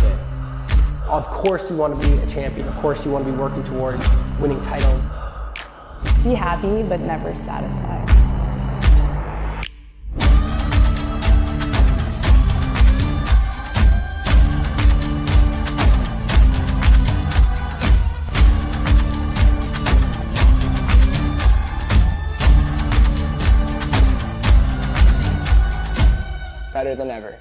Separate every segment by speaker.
Speaker 1: it. Of course you want to be a champion. Of course you want to be working towards winning titles.
Speaker 2: Be happy, but never satisfied.
Speaker 1: Better than ever.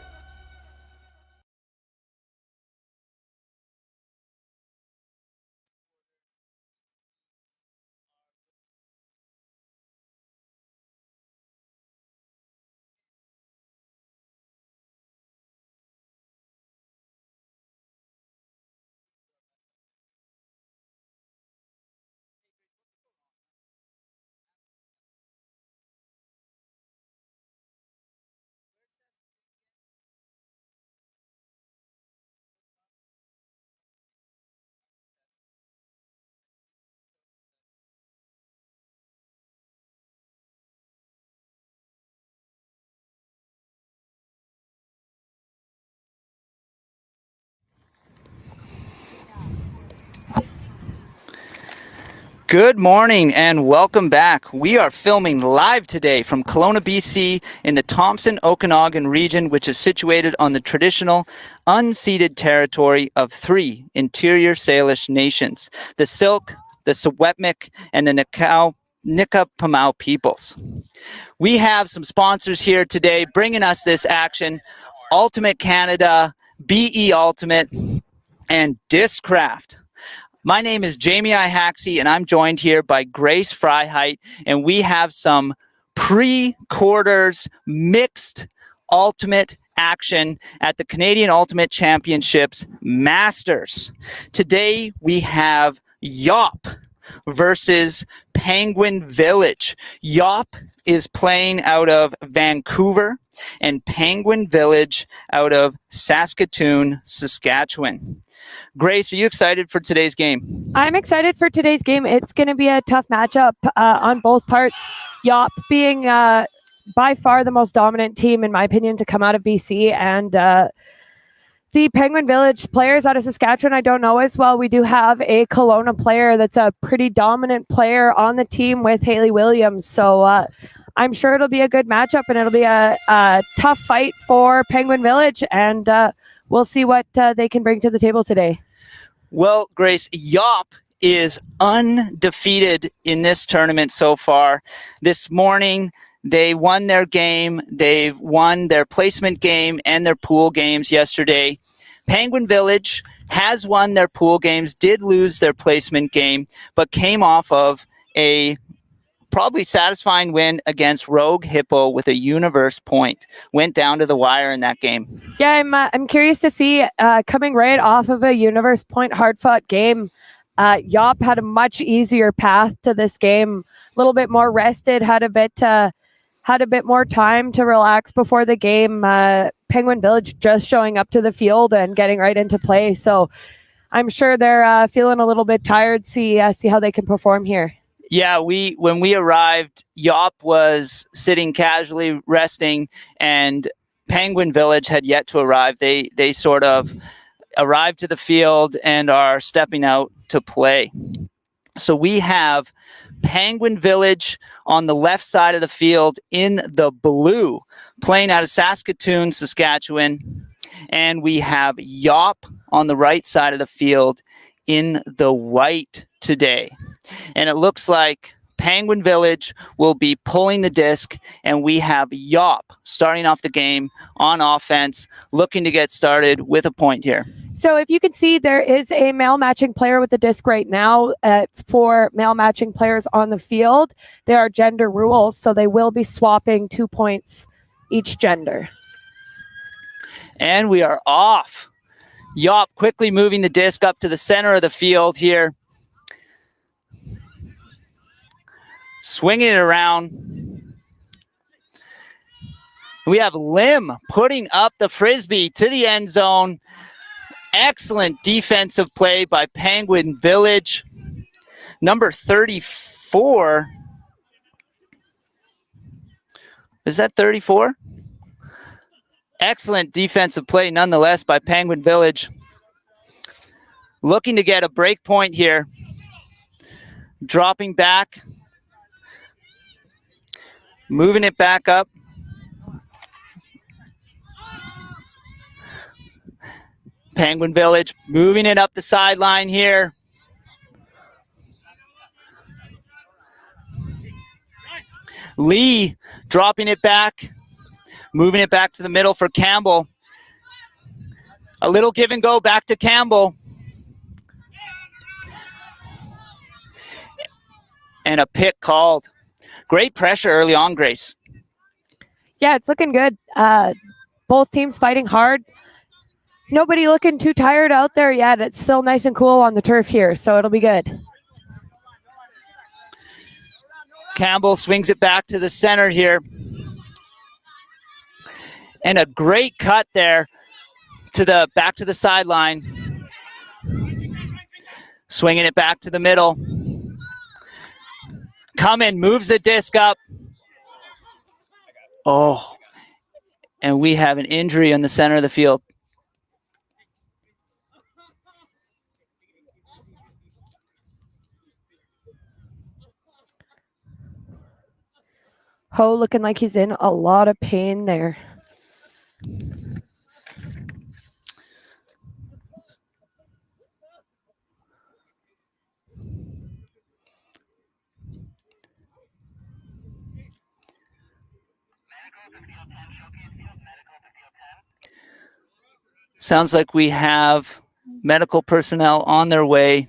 Speaker 3: Good morning and welcome back. We are filming live today from Kelowna, BC in the Thompson-Okanagan region, which is situated on the traditional unceded territory of three interior Salish nations, the Syilx, the Secwepemc, and the Niqapamau peoples. We have some sponsors here today bringing us this action: Ultimate Canada, BE Ultimate, and Discraft. My name is Jamie Ihaxi, and I'm joined here by Grace Freiheit, and we have some pre-quarters mixed ultimate action at the Canadian Ultimate Championships Masters. Today we have Yop versus Penguin Village. Yop is playing out of Vancouver and Penguin Village out of Saskatoon, Saskatchewan. Grace, are you excited for today's game?
Speaker 2: I'm excited for today's game. It's going to be a tough matchup on both parts. Yop being by far the most dominant team, in my opinion, to come out of BC, and the Penguin Village players out of Saskatchewan, I don't know as well. We do have a Kelowna player that's a pretty dominant player on the team with Haley Williams. So I'm sure it'll be a good matchup, and it'll be a tough fight for Penguin Village, and we'll see what they can bring to the table today.
Speaker 3: Well, Grace, Yop is undefeated in this tournament so far. This morning, they won their game. They've won their placement game and their pool games yesterday. Penguin Village has won their pool games, did lose their placement game, but came off of a probably satisfying win against Rogue Hippo with a universe point. Went down to the wire in that game.
Speaker 2: Yeah, I'm curious to see, coming right off of a universe point hard-fought game, Yop had a much easier path to this game, a little bit more rested, had a bit more time to relax before the game. Penguin Village just showing up to the field and getting right into play. So I'm sure they're feeling a little bit tired. See how they can perform here.
Speaker 3: Yeah, when we arrived, Yop was sitting casually resting, and Penguin Village had yet to arrive. They sort of arrived to the field and are stepping out to play. So we have Penguin Village on the left side of the field in the blue, playing out of Saskatoon, Saskatchewan, and we have Yop on the right side of the field in the white today. And it looks like Penguin Village will be pulling the disc, and we have Yop starting off the game on offense, looking to get started with a point here.
Speaker 2: So if you can see, there is a male matching player with the disc right now. It's for male matching players on the field. There are gender rules, so they will be swapping 2 points each gender.
Speaker 3: And we are off. Yop quickly moving the disc up to the center of the field here. Swinging it around. We have Lim putting up the frisbee to the end zone. Excellent defensive play by Penguin Village. Number 34. Is that 34? Excellent defensive play nonetheless by Penguin Village. looking to get a break point here. Dropping back. Moving it back up. Penguin Village moving it up the sideline here. Lee dropping it back. Moving it back to the middle for Campbell. A little give and go back to Campbell. And a pick called. Great pressure early on, Grace.
Speaker 2: Yeah, it's looking good. Both teams fighting hard. Nobody looking too tired out there yet. It's still nice and cool on the turf here, so it'll be good.
Speaker 3: Campbell swings it back to the center here. And a great cut there back to the sideline. Swinging it back to the middle. Cummin moves the disc up. Oh, and we have an injury in the center of the field.
Speaker 2: Ho looking like he's in a lot of pain there.
Speaker 3: Sounds like we have medical personnel on their way.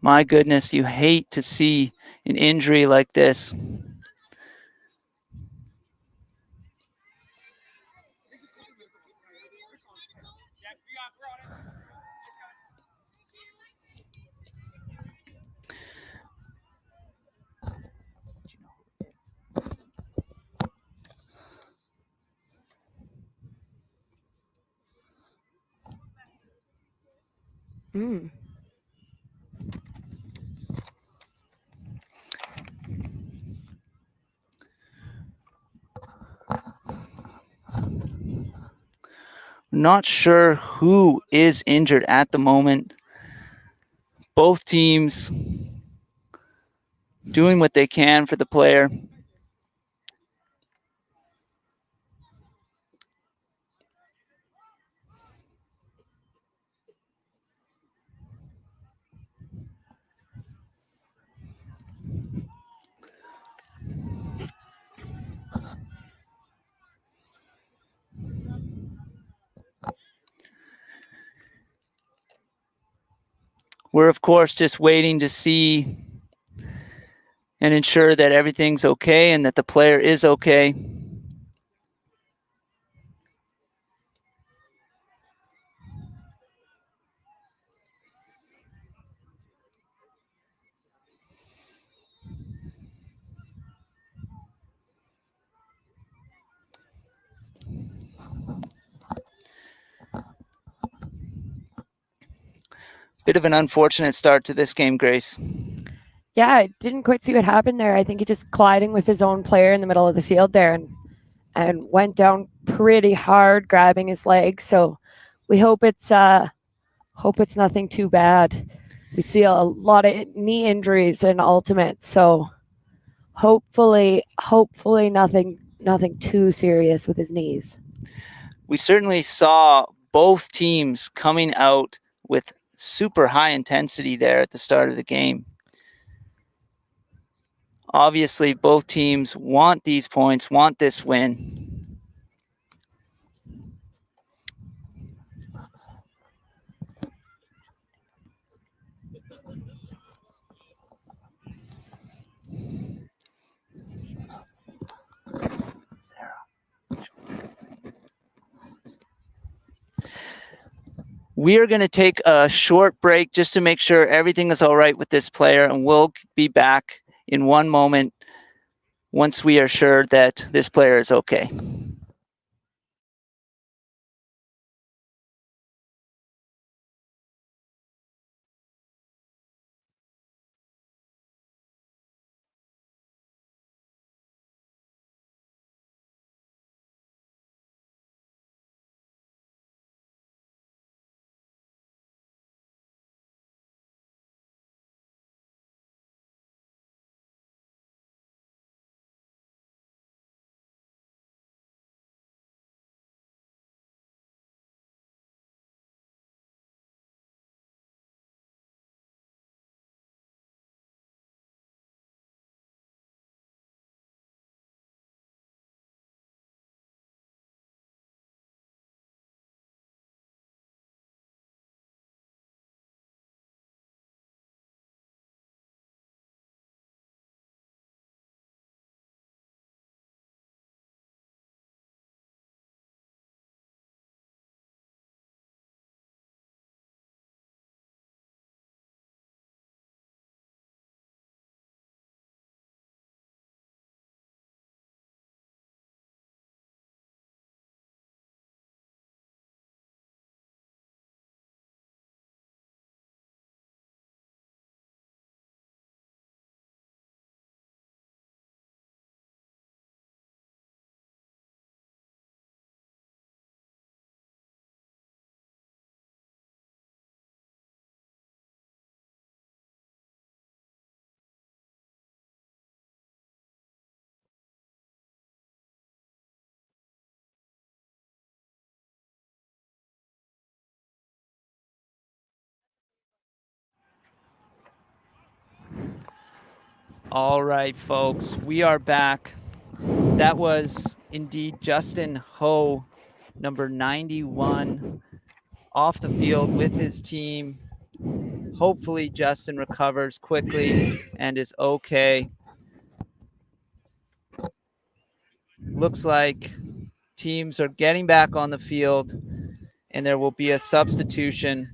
Speaker 3: My goodness, you hate to see an injury like this.
Speaker 2: Mm.
Speaker 3: Not sure who is injured at the moment. Both teams doing what they can for the player. We're, of course, just waiting to see and ensure that everything's okay and that the player is okay. Bit of an unfortunate start to this game, Grace.
Speaker 2: Yeah, I didn't quite see what happened there. I think he just colliding with his own player in the middle of the field there and went down pretty hard, grabbing his leg. So we hope it's nothing too bad. We see a lot of knee injuries in ultimate, so hopefully nothing too serious with his knees.
Speaker 3: We certainly saw both teams coming out with super high intensity there at the start of the game. Obviously, both teams want these points, want this win. We are going to take a short break just to make sure everything is all right with this player, and we'll be back in one moment once we are sure that this player is okay. All right, folks, we are back. That was indeed Justin Ho, number 91, off the field with his team. Hopefully, Justin recovers quickly and is okay. Looks like teams are getting back on the field, and there will be a substitution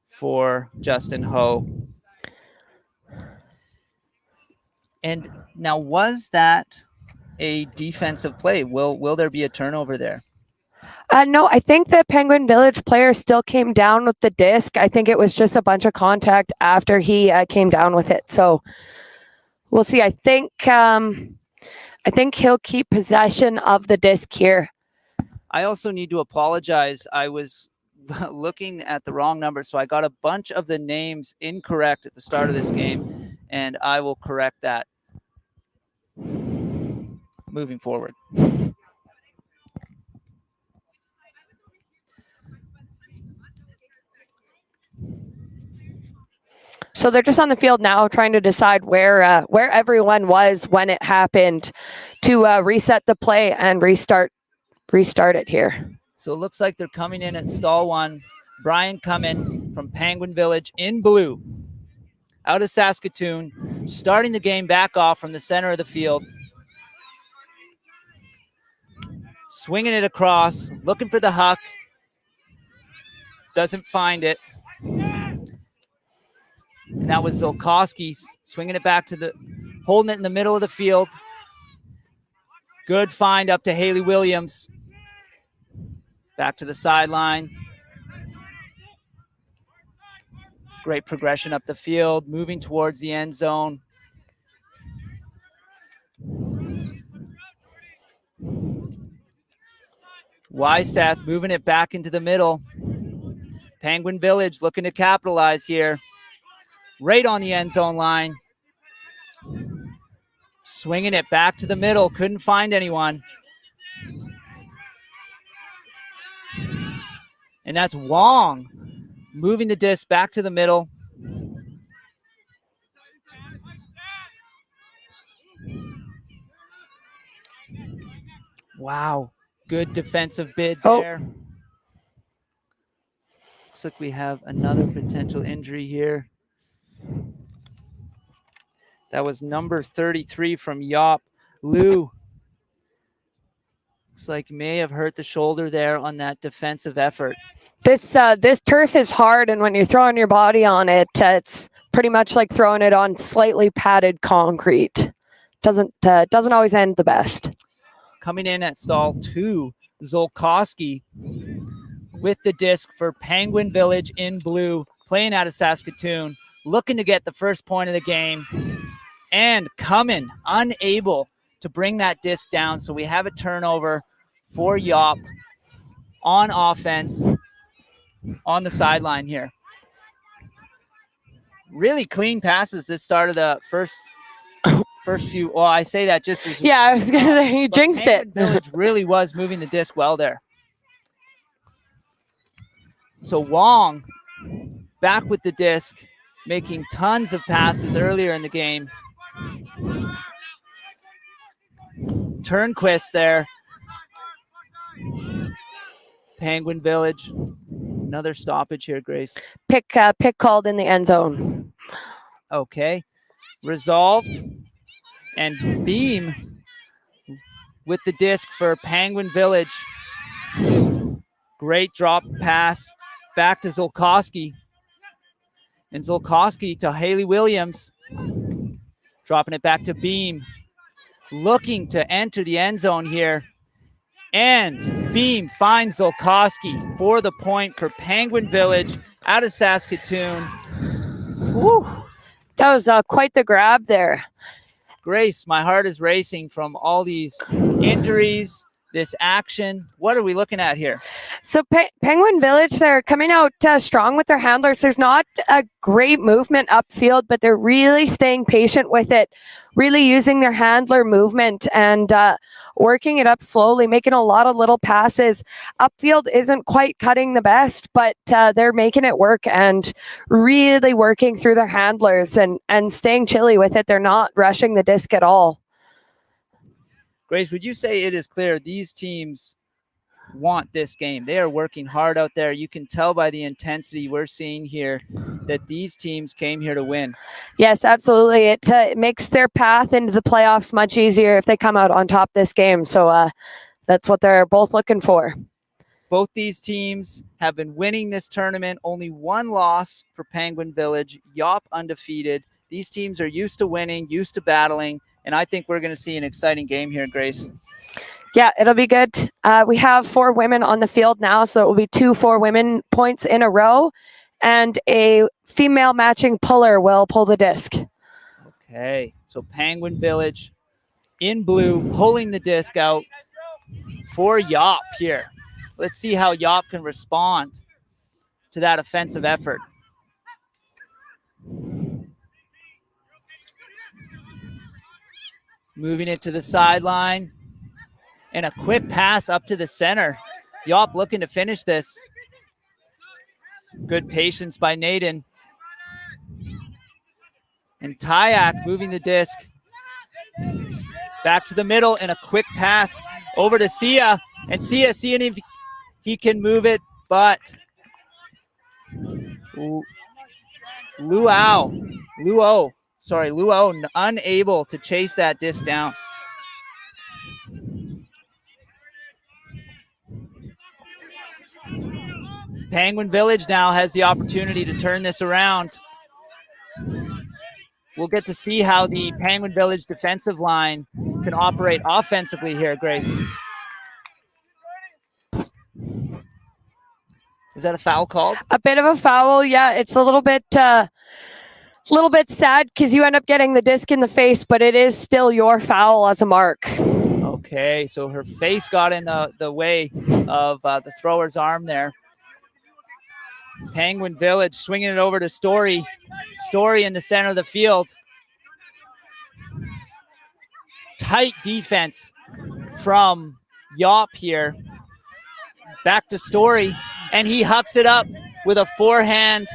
Speaker 3: for Justin Ho. And now, was that a defensive play? Will there be a turnover there?
Speaker 2: No, I think the Penguin Village player still came down with the disc. I think it was just a bunch of contact after he came down with it. So we'll see. I think he'll keep possession of the disc here.
Speaker 3: I also need to apologize. I was looking at the wrong number, so I got a bunch of the names incorrect at the start of this game, and I will correct that moving forward.
Speaker 2: So they're just on the field now trying to decide where everyone was when it happened to reset the play and restart it here.
Speaker 3: So it looks like they're coming in at stall one. Brian Cummin from Penguin Village in blue, out of Saskatoon, starting the game back off from the center of the field. Swinging it across, looking for the huck. Doesn't find it. And that was Zolkowski swinging it back holding it in the middle of the field. Good find up to Haley Williams. Back to the sideline. Great progression up the field, moving towards the end zone. Wyseth moving it back into the middle. Penguin Village looking to capitalize here. Right on the end zone line. Swinging it back to the middle. Couldn't find anyone. And that's Wong moving the disc back to the middle. Wow. Good defensive bid there. Looks like we have another potential injury here. That was number 33 from Yop, Lou. Looks like may have hurt the shoulder there on that defensive effort.
Speaker 2: This turf is hard, and when you're throwing your body on it, it's pretty much like throwing it on slightly padded concrete. Doesn't always end the best.
Speaker 3: Coming in at stall 2, Zolkowski with the disc for Penguin Village in blue, playing out of Saskatoon, looking to get the first point of the game, and coming unable to bring that disc down. So we have a turnover for Yop on offense on the sideline here. Really clean passes this start of the first few. Well, I say that just as
Speaker 2: I was gonna say you jinxed it.
Speaker 3: Village really was moving the disc well there. So Wong back with the disc, making tons of passes earlier in the game. Turnquist there. Penguin Village. Another stoppage here, Grace.
Speaker 2: Pick called in the end zone.
Speaker 3: Okay. Resolved. And Beam with the disc for Penguin Village. Great drop pass back to Zolkowski. And Zolkowski to Haley Williams. Dropping it back to Beam. Looking to enter the end zone here. And Beam finds Zolkowski for the point for Penguin Village out of Saskatoon. Whew.
Speaker 2: That was quite the grab there.
Speaker 3: Grace, my heart is racing from all these injuries, this action. What are we looking at here?
Speaker 2: So Penguin Village, they're coming out strong with their handlers. There's not a great movement upfield, but they're really staying patient with it, really using their handler movement. And working it up slowly, making a lot of little passes. Upfield isn't quite cutting the best, but they're making it work and really working through their handlers and staying chilly with it. They're not rushing the disc at all.
Speaker 3: Grace, would you say it is clear these teams want this game? They are working hard out there. You can tell by the intensity we're seeing here that these teams came here to win.
Speaker 2: Yes, absolutely. It makes their path into the playoffs much easier if they come out on top this game. So that's what they're both looking for.
Speaker 3: Both these teams have been winning this tournament. Only one loss for Penguin Village. Yop undefeated. These teams are used to winning, used to battling, and I think we're going to see an exciting game here, Grace.
Speaker 2: Yeah, it'll be good. We have 4 women on the field now, so it will be 2 4-women points in a row, and a female matching puller will pull the disc.
Speaker 3: Okay, so Penguin Village in blue pulling the disc out for Yop here. Let's see how Yop can respond to that offensive effort. Moving it to the sideline. And a quick pass up to the center. Yop looking to finish this. Good patience by Naden. And Tyak moving the disc. Back to the middle and a quick pass over to Sia. And Sia seeing if he can move it, but Luo unable to chase that disc down. Penguin Village now has the opportunity to turn this around. We'll get to see how the Penguin Village defensive line can operate offensively here, Grace. Is that a foul called?
Speaker 2: A bit of a foul, yeah. It's a little bit sad because you end up getting the disc in the face, but it is still your foul as a mark.
Speaker 3: Okay, so her face got in the way of the thrower's arm there. Penguin Village swinging it over to Story. Story in the center of the field. Tight defense from Yop here. Back to Story, and he hucks it up with a forehand,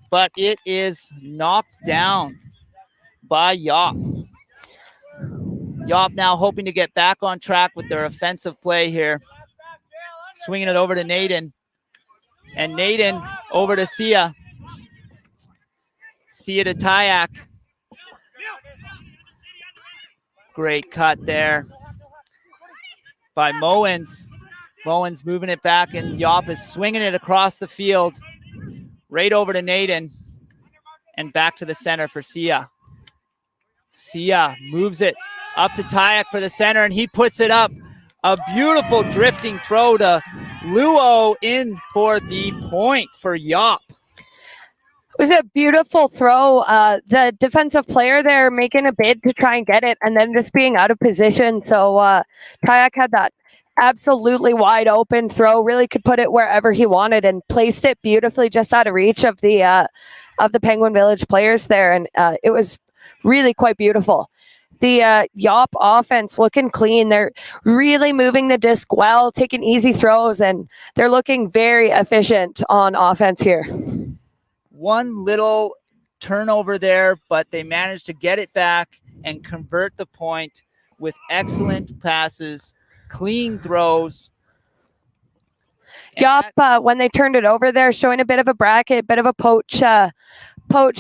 Speaker 3: but it is knocked down by Yop. Yop now hoping to get back on track with their offensive play here. Swinging it over to Naden. And Naden over to Sia. Sia to Tyak. Great cut there by Mowens. Mowens moving it back, and Yop is swinging it across the field. Right over to Naden. And back to the center for Sia. Sia moves it up to Tyak for the center, and he puts it up. A beautiful drifting throw to Luo in for the point for Yop.
Speaker 2: It was a beautiful throw. The defensive player there making a bid to try and get it and then just being out of position. So Tyak had that absolutely wide open throw, really could put it wherever he wanted and placed it beautifully just out of reach of the Penguin Village players there. And it was really quite beautiful. The Yop offense looking clean. They're really moving the disc well, taking easy throws, and they're looking very efficient on offense here.
Speaker 3: One little turnover there, but they managed to get it back and convert the point with excellent passes, clean throws.
Speaker 2: Yop, when they turned it over there, showing a bit of a bracket, bit of a poach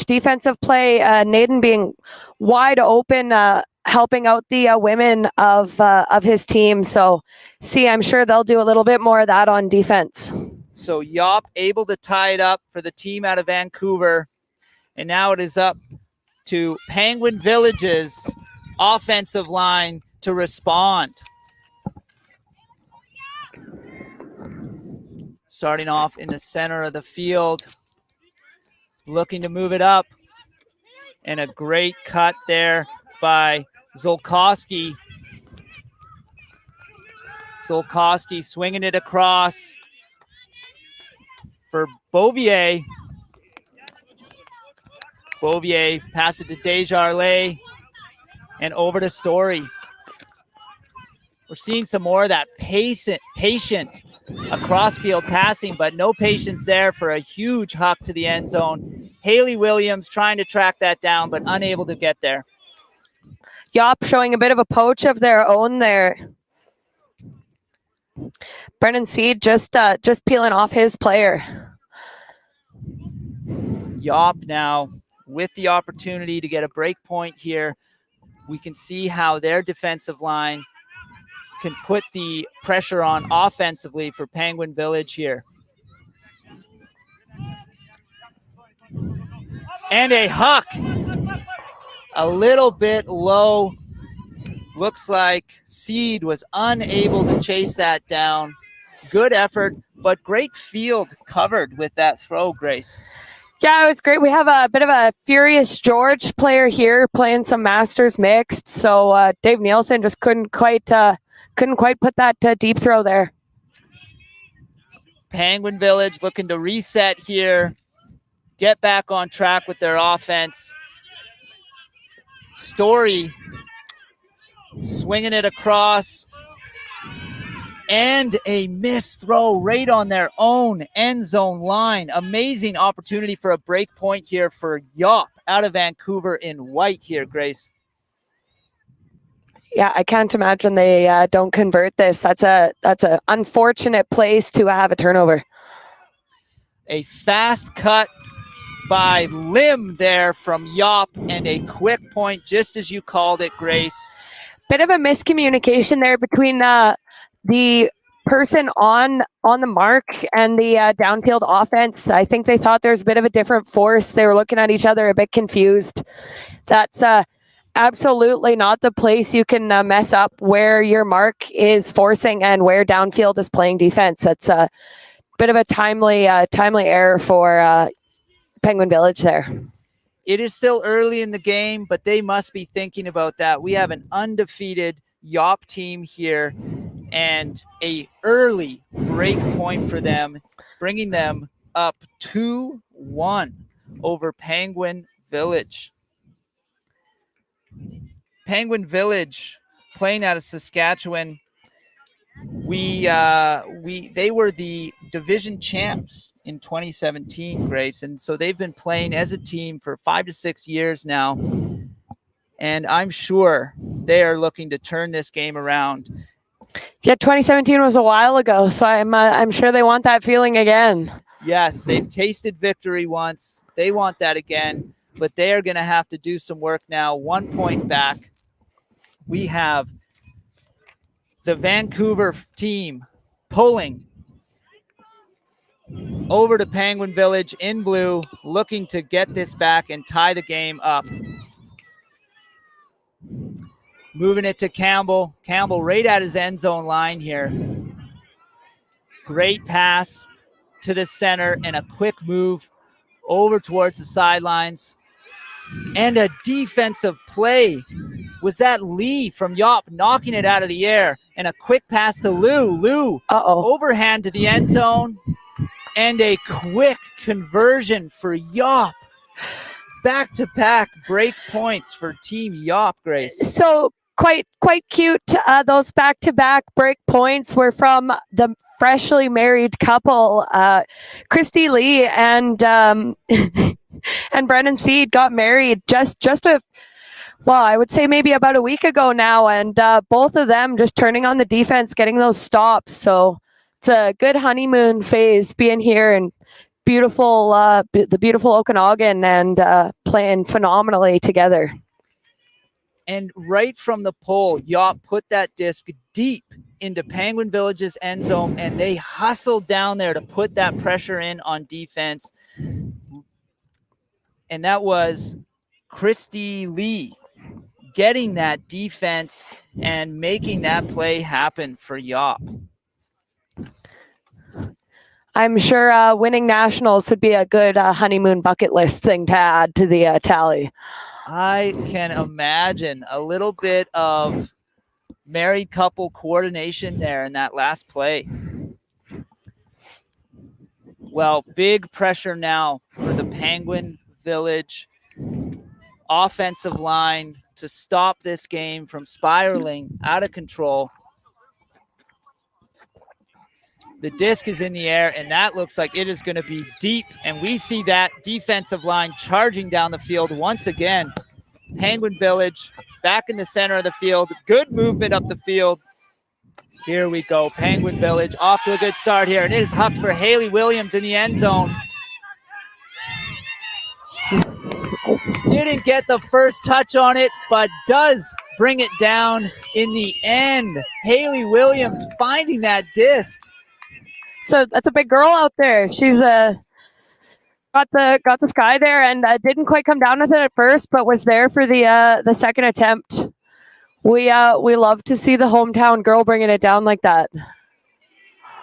Speaker 2: defensive play. Naden being wide open, helping out the women of his team. So, I'm sure they'll do a little bit more of that on defense.
Speaker 3: So Yop able to tie it up for the team out of Vancouver. And now it is up to Penguin Village's offensive line to respond. Starting off in the center of the field. Looking to move it up. And a great cut there by Zolkowski. Zolkowski swinging it across for Bouvier. Bouvier passed it to Desjardins and over to Story. We're seeing some more of that patient across field passing, but no patience there for a huge huck to the end zone. Haley Williams trying to track that down, but unable to get there.
Speaker 2: Yop showing a bit of a poach of their own there. Brennan Seed just peeling off his player.
Speaker 3: Yop now with the opportunity to get a break point here. We can see how their defensive line can put the pressure on offensively for Penguin Village here. And a huck. A little bit low. Looks like Seed was unable to chase that down. Good effort, but great field covered with that throw, Grace.
Speaker 2: Yeah, it was great. We have a bit of a Furious George player here playing some Masters mixed. So Dave Nielsen just couldn't quite put that deep throw there.
Speaker 3: Penguin Village looking to reset here, get back on track with their offense. Story swinging it across. And a missed throw right on their own end zone line. Amazing opportunity for a break point here for Yop out of Vancouver in white here, Grace.
Speaker 2: Yeah, I can't imagine they don't convert this. That's a unfortunate place to have a turnover.
Speaker 3: A fast cut by Lim there from Yop and a quick point, just as you called it, Grace.
Speaker 2: Bit of a miscommunication there between the person on the mark and the downfield offense. I think they thought there was a bit of a different force. They were looking at each other a bit confused. That's absolutely not the place you can mess up where your mark is forcing and where downfield is playing defense. That's a bit of a timely error for Penguin Village there.
Speaker 3: It is still early in the game, but they must be thinking about that. We have an undefeated Yop team here and a early break point for them, bringing them up 2-1 over Penguin Village. Penguin Village playing out of Saskatchewan. They were the division champs in 2017, Grace, and so they've been playing as a team for 5 to 6 years now. And I'm sure they are looking to turn this game around.
Speaker 2: Yeah, 2017 was a while ago, so I'm sure they want that feeling again.
Speaker 3: Yes, they've tasted victory once. They want that again, but they are going to have to do some work now. 1 point back. We have the Vancouver team pulling over to Penguin Village in blue, looking to get this back and tie the game up. Moving it to Campbell. Campbell right at his end zone line here. Great pass to the center and a quick move over towards the sidelines. And a defensive play. Was that Lee from Yop knocking it out of the air? And a quick pass to Lou. Lou overhand to the end zone. And a quick conversion for Yop. Back-to-back break points for Team Yop, Grace.
Speaker 2: So quite cute. Those back-to-back break points were from the freshly married couple, Christy Lee and and Brennan Seed got married I would say maybe about a week ago now, and both of them just turning on the defense, getting those stops. So it's a good honeymoon phase being here and the beautiful Okanagan and playing phenomenally together.
Speaker 3: And right from the pole, Yop put that disc deep into Penguin Village's end zone, and they hustled down there to put that pressure in on defense. And that was Christy Lee getting that defense and making that play happen for Yop.
Speaker 2: I'm sure winning nationals would be a good honeymoon bucket list thing to add to the tally.
Speaker 3: I can imagine a little bit of married couple coordination there in that last play. Well, big pressure now for the Penguin Village offensive line to stop this game from spiraling out of control. The disc is in the air, and that looks like it is going to be deep. And we see that defensive line charging down the field once again. Penguin Village back in the center of the field. Good movement up the field. Here we go. Penguin Village off to a good start here. And it is hucked for Haley Williams in the end zone. Didn't get the first touch on it, but does bring it down in the end. Haley Williams finding that disc.
Speaker 2: So that's a big girl out there. She's got the sky there, and didn't quite come down with it at first, but was there for the second attempt. We love to see the hometown girl bringing it down like that.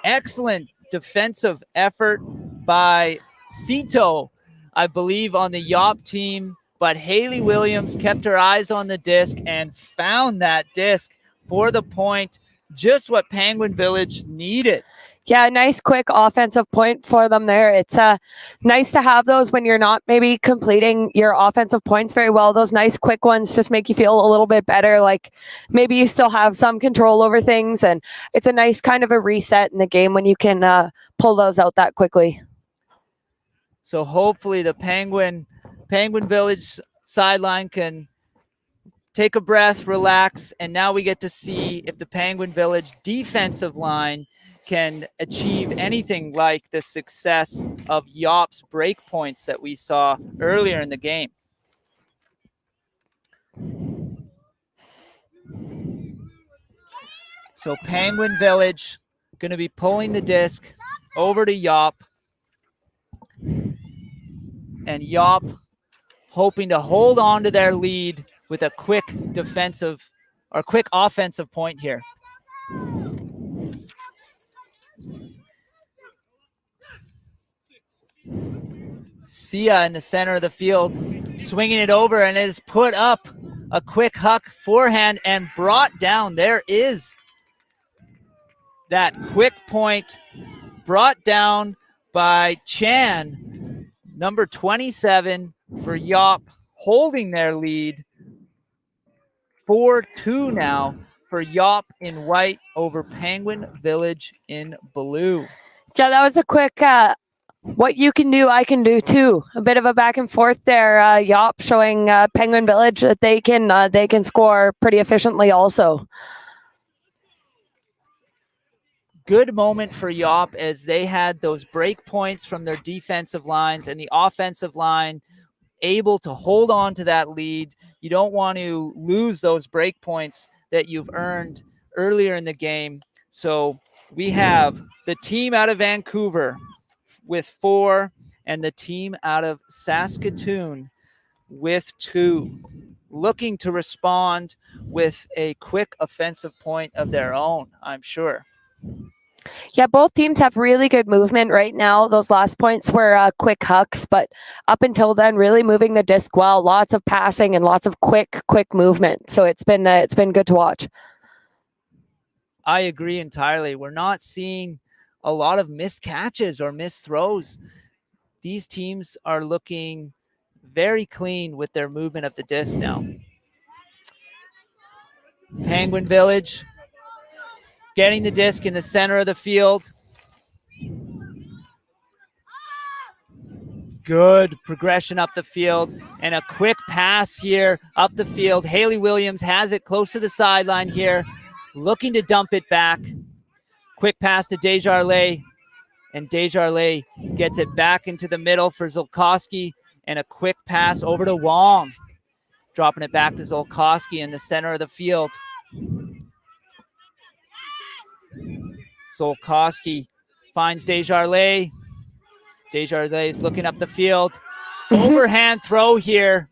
Speaker 3: Excellent defensive effort by Cito, I believe, on the Yop team, but Haley Williams kept her eyes on the disc and found that disc for the point, just what Penguin Village needed.
Speaker 2: Yeah, nice quick offensive point for them there. It's nice to have those when you're not maybe completing your offensive points very well. Those nice quick ones just make you feel a little bit better, like maybe you still have some control over things, and it's a nice kind of a reset in the game when you can pull those out that quickly.
Speaker 3: So hopefully the Penguin Village sideline can take a breath, relax, and now we get to see if the Penguin Village defensive line can achieve anything like the success of Yop's break points that we saw earlier in the game. So Penguin Village going to be pulling the disc over to Yop. And Yop hoping to hold on to their lead with a quick offensive point here. Sia in the center of the field, swinging it over, and it is put up. A quick huck forehand and brought down. There is that quick point brought down by Chan, number 27 for Yop, holding their lead 4-2 now for Yop in white over Penguin Village in blue.
Speaker 2: Yeah, that was a quick what you can do, I can do too. A bit of a back and forth there. Yop showing Penguin Village that they can score pretty efficiently also.
Speaker 3: Good moment for Yop as they had those break points from their defensive lines, and the offensive line able to hold on to that lead. You don't want to lose those break points that you've earned earlier in the game. So we have the team out of Vancouver with 4 and the team out of Saskatoon with 2, looking to respond with a quick offensive point of their own, I'm sure.
Speaker 2: Yeah, both teams have really good movement right now. Those last points were quick hucks, but up until then, really moving the disc well. Lots of passing and lots of quick movement. So it's been good to watch.
Speaker 3: I agree entirely. We're not seeing a lot of missed catches or missed throws. These teams are looking very clean with their movement of the disc now. Penguin Village getting the disc in the center of the field. Good progression up the field and a quick pass here up the field. Haley Williams has it close to the sideline here, looking to dump it back. Quick pass to Desjardins, and Desjardins gets it back into the middle for Zolkowski, and a quick pass over to Wong, dropping it back to Zolkowski in the center of the field. Zolkowski finds Desjardins. Desjardins looking up the field. Overhand throw here,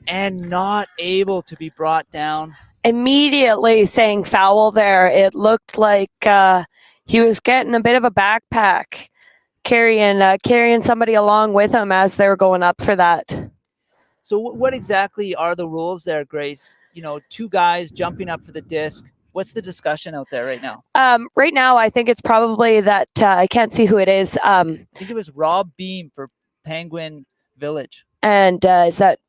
Speaker 3: and not able to be brought down.
Speaker 2: Immediately saying foul there. It looked like he was getting a bit of a backpack, carrying somebody along with him as they were going up for that.
Speaker 3: So what exactly are the rules there, Grace? 2 guys jumping up for the disc. What's the discussion out there right now?
Speaker 2: Right now, I think it's probably that I can't see who it is.
Speaker 3: I think it was Rob Beam for Penguin Village.
Speaker 2: And is that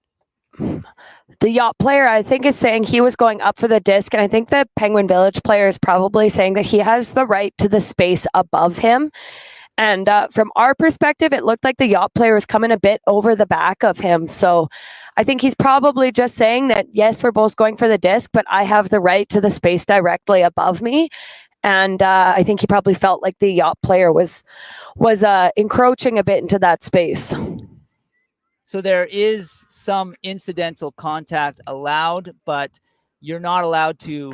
Speaker 2: yacht player, I think, is saying he was going up for the disc, and I think the Penguin Village player is probably saying that he has the right to the space above him. And from our perspective, it looked like the yacht player was coming a bit over the back of him. So I think he's probably just saying that, yes, we're both going for the disc, but I have the right to the space directly above me. And I think he probably felt like the yacht player was encroaching a bit into that space.
Speaker 3: So there is some incidental contact allowed, but you're not allowed to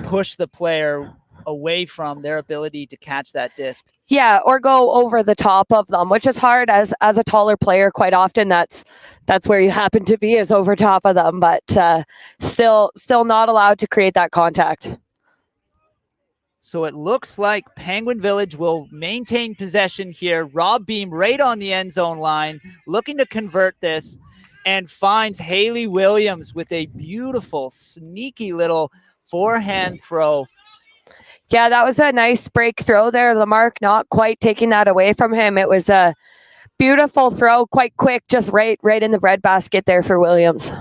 Speaker 3: push the player away from their ability to catch that disc.
Speaker 2: Yeah, or go over the top of them, which is hard as a taller player. Quite often, that's where you happen to be, is over top of them. But still not allowed to create that contact.
Speaker 3: So it looks like Penguin Village will maintain possession here. Rob Beam right on the end zone line, looking to convert this, and finds Haley Williams with a beautiful, sneaky little forehand throw.
Speaker 2: Yeah, that was a nice break throw there. Lamarck not quite taking that away from him. It was a beautiful throw, quite quick, just right in the breadbasket there for Williams.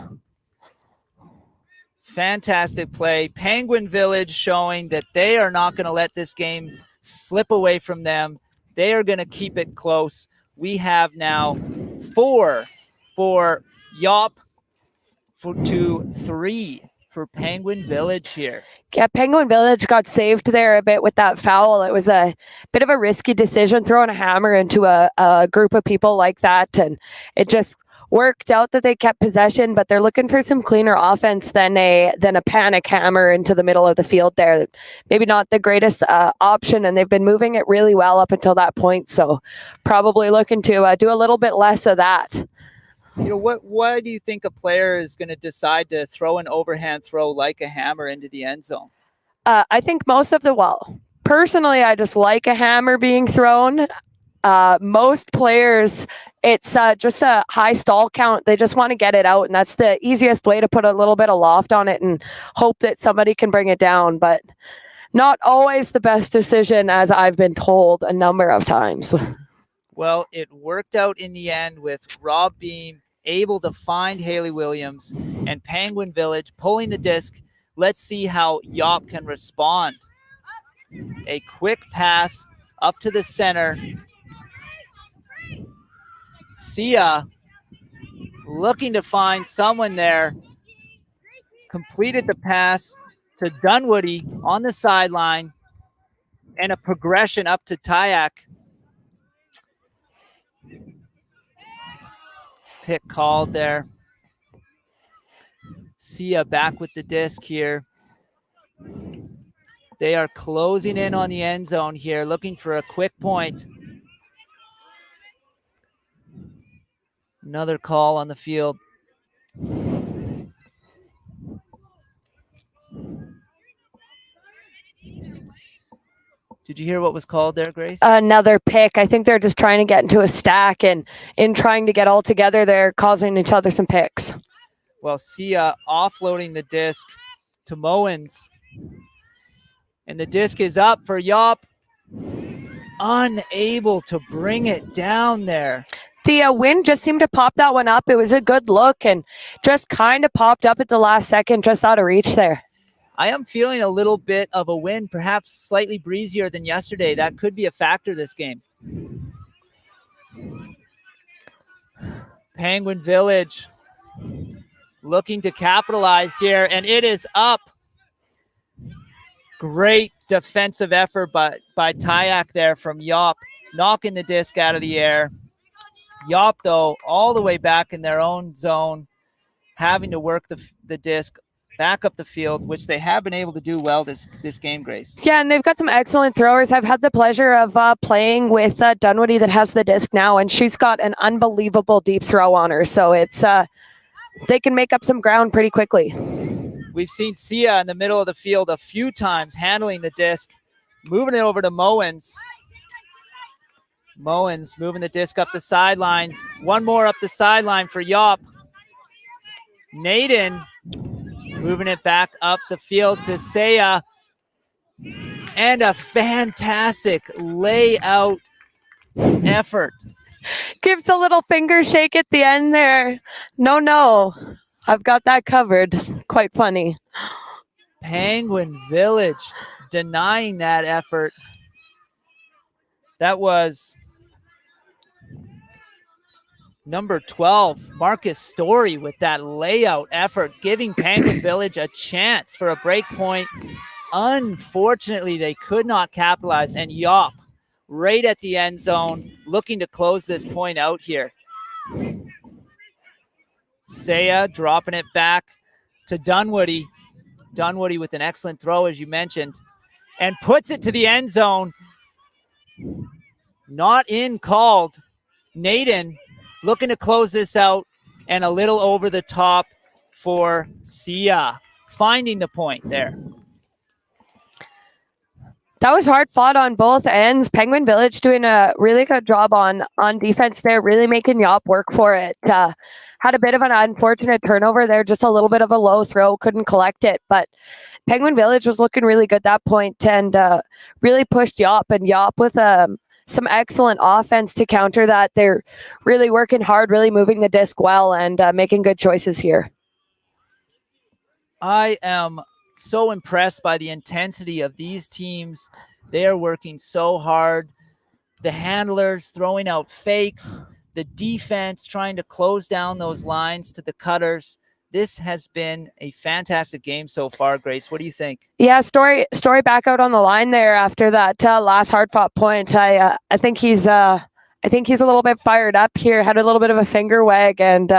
Speaker 3: Fantastic play. Penguin Village showing that they are not going to let this game slip away from them. They are going to keep it close. We have now 4 for Yop to 3 for Penguin Village here.
Speaker 2: Yeah, Penguin Village got saved there a bit with that foul. It was a bit of a risky decision, throwing a hammer into a group of people like that, and it just worked out that they kept possession, but they're looking for some cleaner offense than a panic hammer into the middle of the field there. Maybe not the greatest option, and they've been moving it really well up until that point, so probably looking to do a little bit less of that.
Speaker 3: You know, why do you think a player is going to decide to throw an overhand throw like a hammer into the end zone?
Speaker 2: I think personally, I just like a hammer being thrown. Most players, it's just a high stall count. They just want to get it out, and that's the easiest way to put a little bit of loft on it and hope that somebody can bring it down, but not always the best decision, as I've been told a number of times.
Speaker 3: Well, it worked out in the end with Rob Beam able to find Haley Williams and Penguin Village pulling the disc. Let's see how Yop can respond. A quick pass up to the center. Sia looking to find someone there. Completed the pass to Dunwoody on the sideline, and a progression up to Tyak. Pick called there. Sia back with the disc here. They are closing in on the end zone here, looking for a quick point. Another call on the field. Did you hear what was called there, Grace?
Speaker 2: Another pick. I think they're just trying to get into a stack, and in trying to get all together, they're causing each other some picks.
Speaker 3: Well, Sia offloading the disc to Mowens. And the disc is up for Yop. Unable to bring it down there.
Speaker 2: The wind just seemed to pop that one up. It was a good look and just kind of popped up at the last second, just out of reach there.
Speaker 3: I am feeling a little bit of a wind, perhaps slightly breezier than yesterday. That could be a factor this game. Penguin Village looking to capitalize here, and it is up. Great defensive effort by Tyak there from Yop, knocking the disc out of the air. Yop, though, all the way back in their own zone, having to work the disc back up the field, which they have been able to do well this game, Grace.
Speaker 2: Yeah, and they've got some excellent throwers. I've had the pleasure of playing with Dunwoody that has the disc now, and she's got an unbelievable deep throw on her. So it's they can make up some ground pretty quickly.
Speaker 3: We've seen Sia in the middle of the field a few times handling the disc, moving it over to Mowens. Mowens moving the disc up the sideline. One more up the sideline for Yop. Naden moving it back up the field to Saya. And a fantastic layout effort
Speaker 2: Gives a little finger shake at the end there. No, I've got that covered. Quite funny.
Speaker 3: Penguin Village denying that effort. That was number 12, Marcus Story, with that layout effort, giving Penguin Village a chance for a break point. Unfortunately, they could not capitalize, and Yop right at the end zone looking to close this point out here. Saya dropping it back to Dunwoody. Dunwoody with an excellent throw, as you mentioned, and puts it to the end zone. Not in called. Naden looking to close this out, and a little over the top for Sia, finding the point there.
Speaker 2: That was hard fought on both ends. Penguin Village doing a really good job on defense there, really making Yop work for it. Had a bit of an unfortunate turnover there, just a little bit of a low throw, couldn't collect it. But Penguin Village was looking really good that point and really pushed Yop. And Yop with some excellent offense to counter that. They're really working hard, really moving the disc well, and making good choices here.
Speaker 3: I am so impressed by the intensity of these teams. They are working so hard. The handlers throwing out fakes, the defense trying to close down those lines to the cutters. This has been a fantastic game so far, Grace. What do you think?
Speaker 2: Yeah, Story back out on the line there after that last hard fought point. I think he's a little bit fired up here. Had a little bit of a finger wag and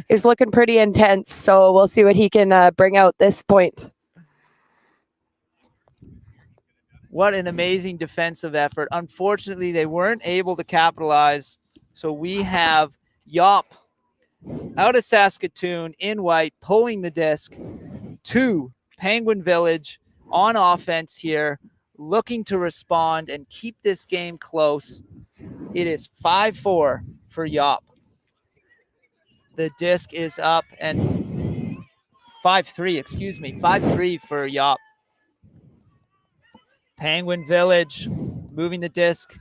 Speaker 2: is looking pretty intense. So we'll see what he can bring out this point.
Speaker 3: What an amazing defensive effort. Unfortunately, they weren't able to capitalize. So we have Yop out of Saskatoon in white, pulling the disc to Penguin Village on offense here, looking to respond and keep this game close. It is 5-4 for Yop. The disc is up and 5-3 for Yop. Penguin Village moving the disc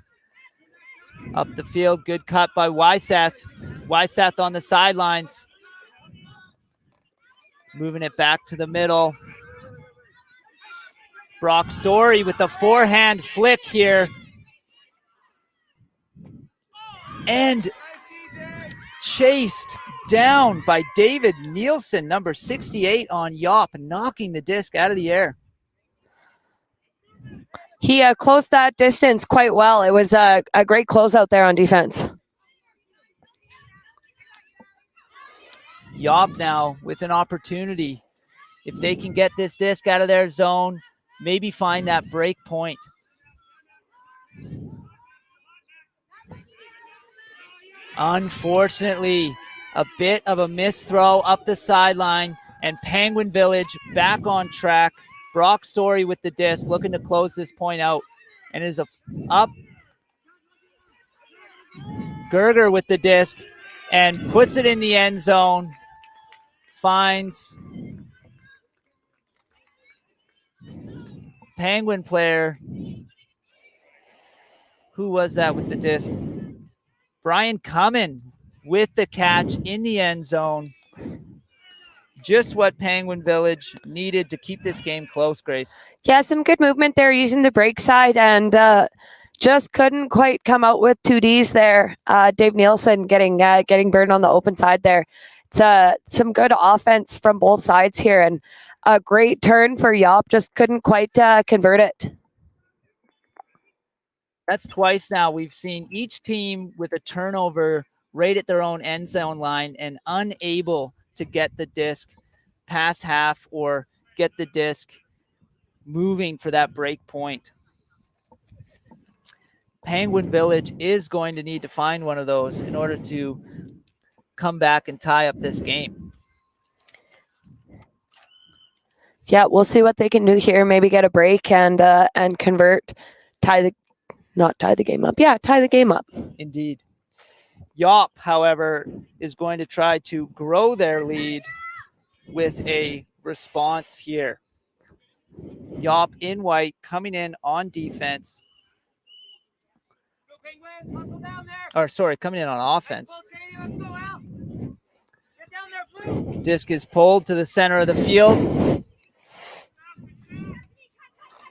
Speaker 3: up the field. Good cut by Wyseth. Wyseth on the sidelines. Moving it back to the middle. Brock Story with the forehand flick here. And chased down by David Nielsen, number 68 on Yop, knocking the disc out of the air.
Speaker 2: He closed that distance quite well. It was a great closeout there on defense.
Speaker 3: Yop now with an opportunity. If they can get this disc out of their zone, maybe find that break point. Unfortunately, a bit of a missed throw up the sideline, and Penguin Village back on track. Brock Story with the disc, looking to close this point out, and is up. Gerger with the disc and puts it in the end zone. Finds Penguin player. Who was that with the disc? Brian Cummin with the catch in the end zone. Just what Penguin Village needed to keep this game close, Grace.
Speaker 2: Yeah, some good movement there using the break side and just couldn't quite come out with 2Ds there. Dave Nielsen getting burned on the open side there. It's some good offense from both sides here and a great turn for Yop. Just couldn't quite convert it.
Speaker 3: That's twice now we've seen each team with a turnover right at their own end zone line and unable to get the disc past half or get the disc moving for that break point. Penguin Village is going to need to find one of those in order to come back and tie up this game.
Speaker 2: Yeah, we'll see what they can do here. Maybe get a break and convert, tie the game up. Yeah, tie the game up.
Speaker 3: Indeed. Yop, however, is going to try to grow their lead with a response here. Yop in white coming in on defense. Or sorry, coming in on offense. Disc is pulled to the center of the field.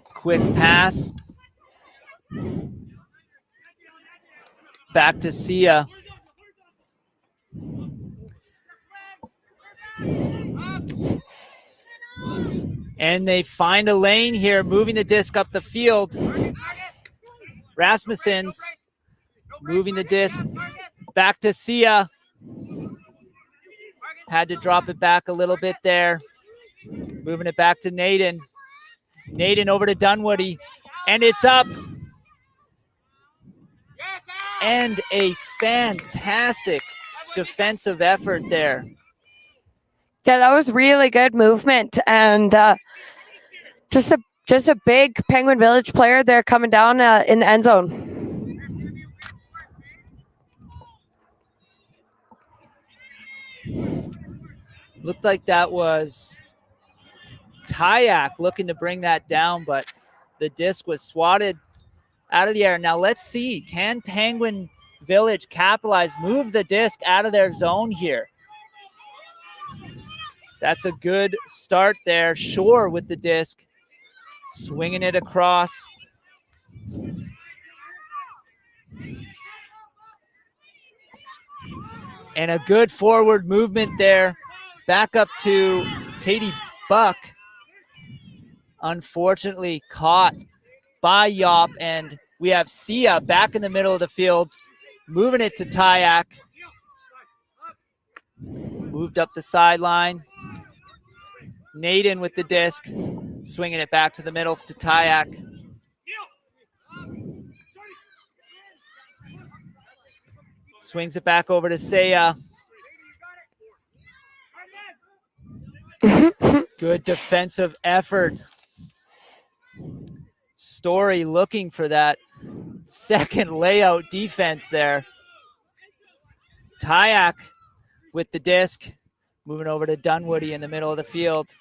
Speaker 3: Quick pass. Back to Sia. And they find a lane here, moving the disc up the field. Rasmussen's moving the disc back to Sia. Had to drop it back a little bit there. Moving it back to Naden. Naden over to Dunwoody. And it's up. And a fantastic defensive effort there.
Speaker 2: Yeah, that was really good movement, and just a big Penguin Village player there coming down in the end zone.
Speaker 3: Looked like that was Tyak looking to bring that down, but the disc was swatted out of the air. Now let's see, can Penguin Village capitalize, move the disc out of their zone here? That's a good start there. Shore with the disc, swinging it across. And a good forward movement there. Back up to Katie Buck. Unfortunately caught by Yop, and we have Sia back in the middle of the field, moving it to Tyak. Moved up the sideline. Naden with the disc, swinging it back to the middle to Tyak. Swings it back over to Saya. Good defensive effort. Story looking for that second layout defense there. Tyak with the disc, moving over to Dunwoody in the middle of the field.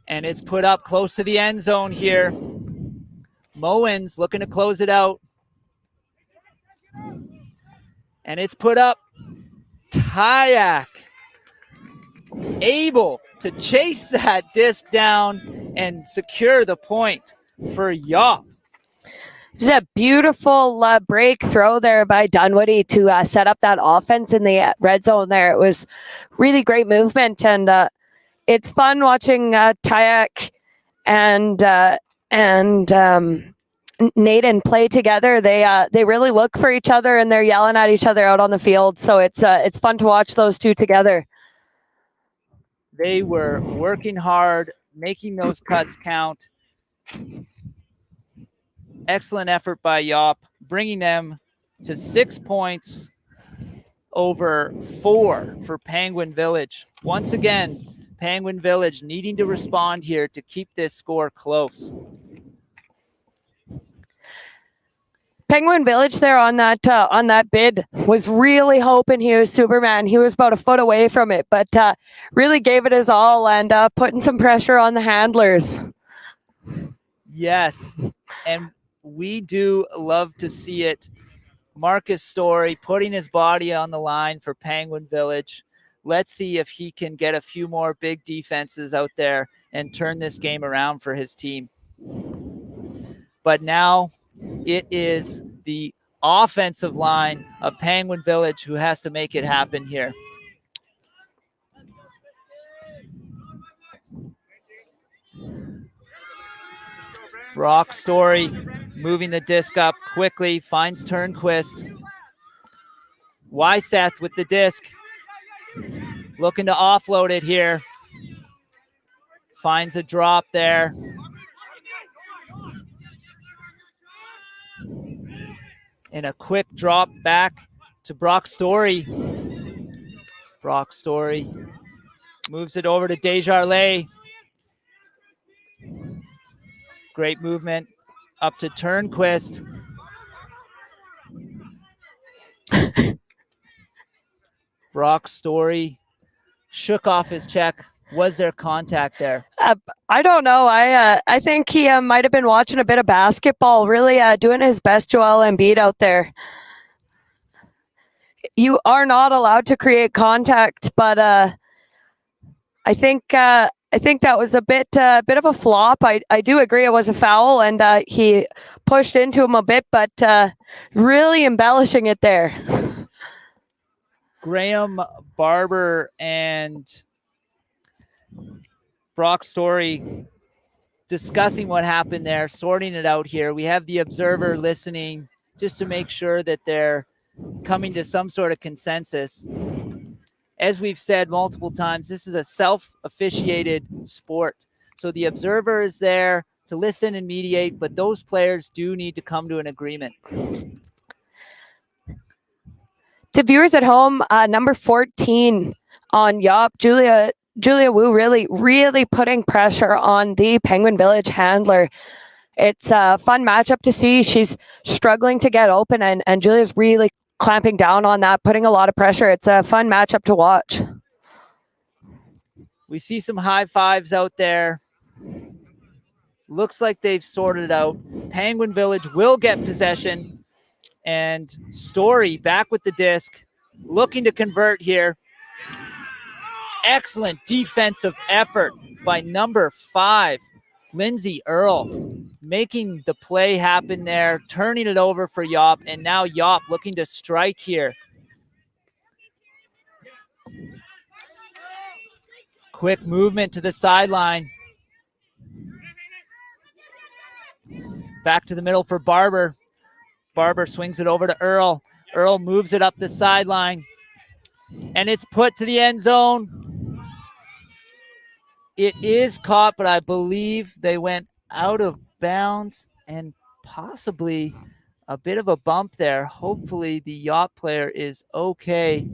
Speaker 3: And it's put up close to the end zone here. Mowens looking to close it out. And it's put up. Tyak able to chase that disc down and secure the point for Yop.
Speaker 2: It's a beautiful break throw there by Dunwoody to set up that offense in the red zone there. It was really great movement, and it's fun watching Tyak and Naden play together. They really look for each other, and they're yelling at each other out on the field. So it's fun to watch those two together.
Speaker 3: They were working hard, making those cuts count. Excellent effort by Yop, bringing them to 6 points over 4 for Penguin Village. Once again, Penguin Village needing to respond here to keep this score close.
Speaker 2: Penguin Village there on that bid was really hoping he was Superman. He was about a foot away from it, but really gave it his all and putting some pressure on the handlers.
Speaker 3: Yes, and we do love to see it. Marcus Story putting his body on the line for Penguin Village. Let's see if he can get a few more big defenses out there and turn this game around for his team. But now it is the offensive line of Penguin Village who has to make it happen here. Brock Story moving the disc up quickly, finds Turnquist. Wyseth with the disc, looking to offload it here. Finds a drop there. And a quick drop back to Brock Story. Brock Story moves it over to Desjardins. Great movement up to Turnquist. Brock Story shook off his check Was there contact there?
Speaker 2: I don't know. I think he might have been watching a bit of basketball, really doing his best, Joel Embiid out there. You are not allowed to create contact, but I think that was a bit of a flop. I do agree it was a foul, and he pushed into him a bit, but really embellishing it there.
Speaker 3: Graham, Barber, and Brock Story discussing what happened there, sorting it out here. We have the observer listening just to make sure that they're coming to some sort of consensus. As we've said multiple times, this is a self-officiated sport. So the observer is there to listen and mediate, but those players do need to come to an agreement.
Speaker 2: To viewers at home, number 14 on Yop, Julia Wu really putting pressure on the Penguin Village handler. It's a fun matchup to see. She's struggling to get open, and Julia's really clamping down on that, putting a lot of pressure. It's a fun matchup to watch.
Speaker 3: We see some high fives out there. Looks like they've sorted it out. Penguin Village will get possession. And Story back with the disc, looking to convert here. Excellent defensive effort by number 5, Lindsay Earl, making the play happen there, turning it over for Yop, and now Yop looking to strike here. Quick movement to the sideline. Back to the middle for Barber. Barber swings it over to Earl. Earl moves it up the sideline, and it's put to the end zone. It is caught, but I believe they went out of bounds and possibly a bit of a bump there. Hopefully the Yacht player is okay.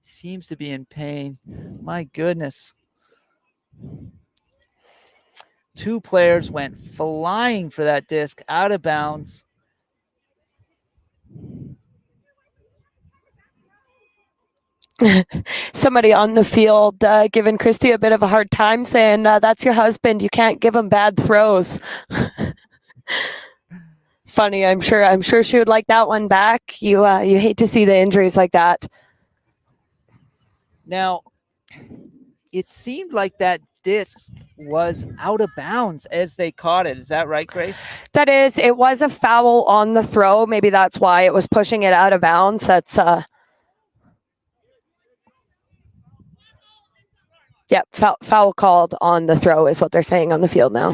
Speaker 3: Seems to be in pain. My goodness. 2 players went flying for that disc, out of bounds.
Speaker 2: Somebody on the field giving Christy a bit of a hard time, saying that's your husband, you can't give him bad throws. Funny, I'm sure she would like that one back. You hate to see the injuries like that.
Speaker 3: Now, it seemed like that disc was out of bounds as they caught it. Is that right, Grace?
Speaker 2: That is, it was a foul on the throw. Maybe that's why it was pushing it out of bounds. That's foul called on the throw is what they're saying on the field now.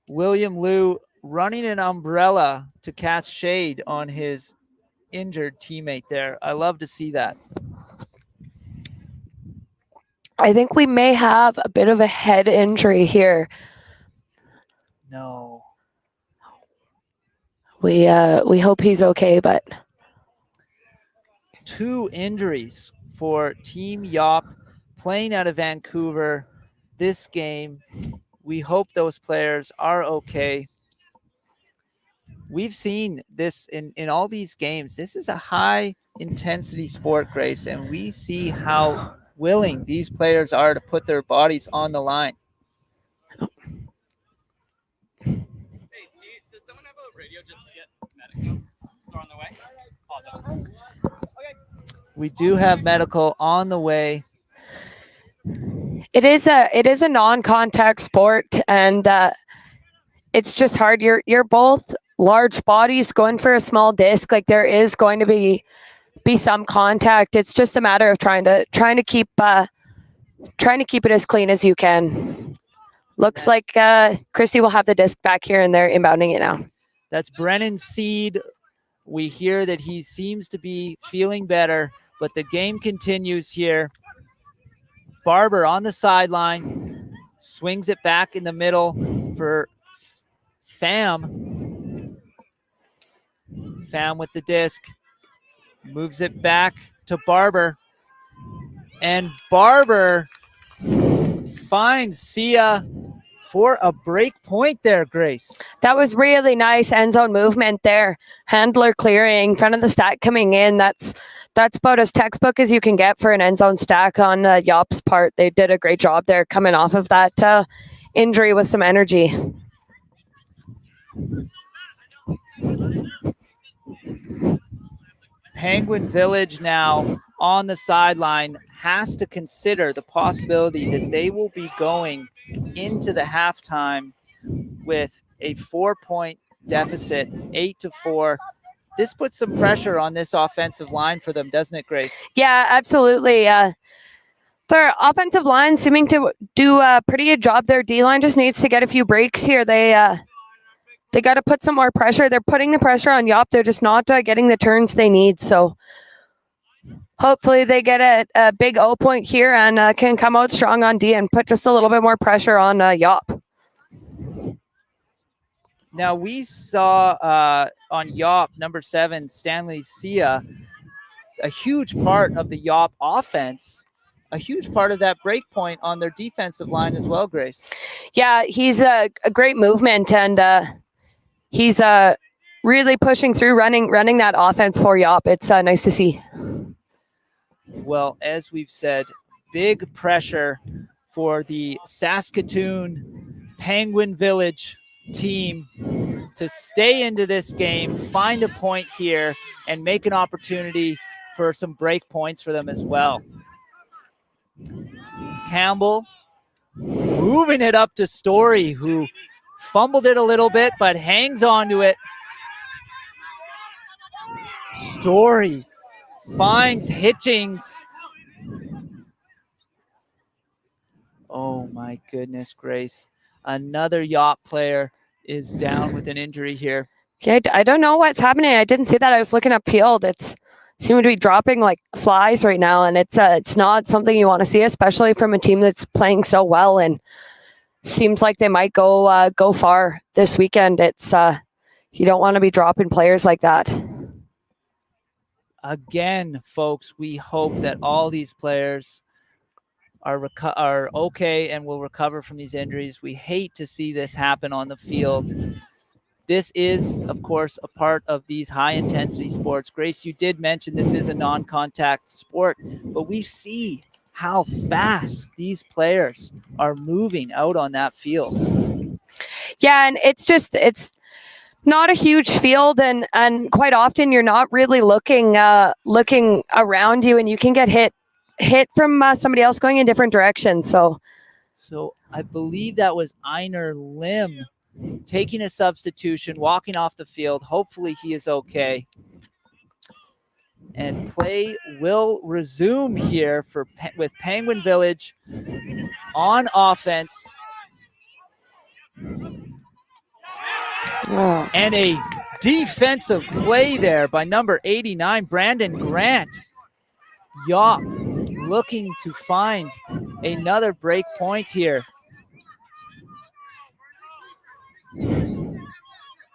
Speaker 3: William Liu running an umbrella to cast shade on his injured teammate there. I love to see that.
Speaker 2: I think we may have a bit of a head injury here.
Speaker 3: No.
Speaker 2: We hope he's okay, but
Speaker 3: 2 injuries for Team Yop playing out of Vancouver this game. We hope those players are okay. We've seen this in all these games. This is a high intensity sport, Grace, and we see how willing these players are to put their bodies on the line.
Speaker 4: Hey, does someone have a radio just to get medical? They're on the way? Pause it. Okay.
Speaker 3: We do have medical on the way.
Speaker 2: it is a non-contact sport, and it's just hard. You're both large bodies going for a small disc. Like, there is going to be some contact. It's just a matter of trying to keep it as clean as you can. Looks like Christy will have the disc back here, and they're inbounding it now.
Speaker 3: That's Brennan Seed. We hear that he seems to be feeling better, but the game continues here. Barber on the sideline, swings it back in the middle for Pham. Pham with the disc, moves it back to Barber, and Barber finds Sia for a break point there, Grace.
Speaker 2: That was really nice end zone movement there. Handler clearing, front of the stack coming in. That's about as textbook as you can get for an end zone stack on Yop's part. They did a great job there coming off of that injury with some energy.
Speaker 3: Penguin Village now on the sideline has to consider the possibility that they will be going into the halftime with a 4-point deficit, 8-4. This puts some pressure on this offensive line for them, doesn't it, Grace?
Speaker 2: Yeah, absolutely. Their offensive line seeming to do a pretty good job. Their D-line just needs to get a few breaks here. They got to put some more pressure. They're putting the pressure on Yop. They're just not getting the turns they need. So hopefully they get a big O point here and can come out strong on D and put just a little bit more pressure on Yop.
Speaker 3: Now we saw on Yop, number 7, Stanley Sia, a huge part of the Yop offense, a huge part of that break point on their defensive line as well, Grace.
Speaker 2: Yeah, he's a great movement, and he's really pushing through, running that offense for Yop. It's nice to see.
Speaker 3: Well, as we've said, big pressure for the Saskatoon Penguin Village team to stay into this game, find a point here, and make an opportunity for some break points for them as well. Campbell moving it up to Story, who fumbled it a little bit, but hangs on to it. Story finds Hitchings. Oh my goodness, Grace. Another Yop player is down with an injury here.
Speaker 2: Yeah, I don't know what's happening. I didn't see that. I was looking up field. It's seeming to be dropping like flies right now, and it's not something you want to see, especially from a team that's playing so well and seems like they might go far this weekend. It's you don't want to be dropping players like that.
Speaker 3: Again, folks, we hope that all these players are okay and will recover from these injuries. We hate to see this happen on the field. This is, of course, a part of these high-intensity sports. Grace, you did mention this is a non-contact sport, but we see how fast these players are moving out on that field.
Speaker 2: Yeah, and it's not a huge field, and quite often you're not really looking around you, and you can get hit from somebody else going in different directions. So
Speaker 3: I believe that was Einar Lim taking a substitution, walking off the field. Hopefully he is okay. And play will resume here with Penguin Village on offense.
Speaker 2: oh.
Speaker 3: And a defensive play there by number 89, Brandon Grant. Yop looking to find another break point here.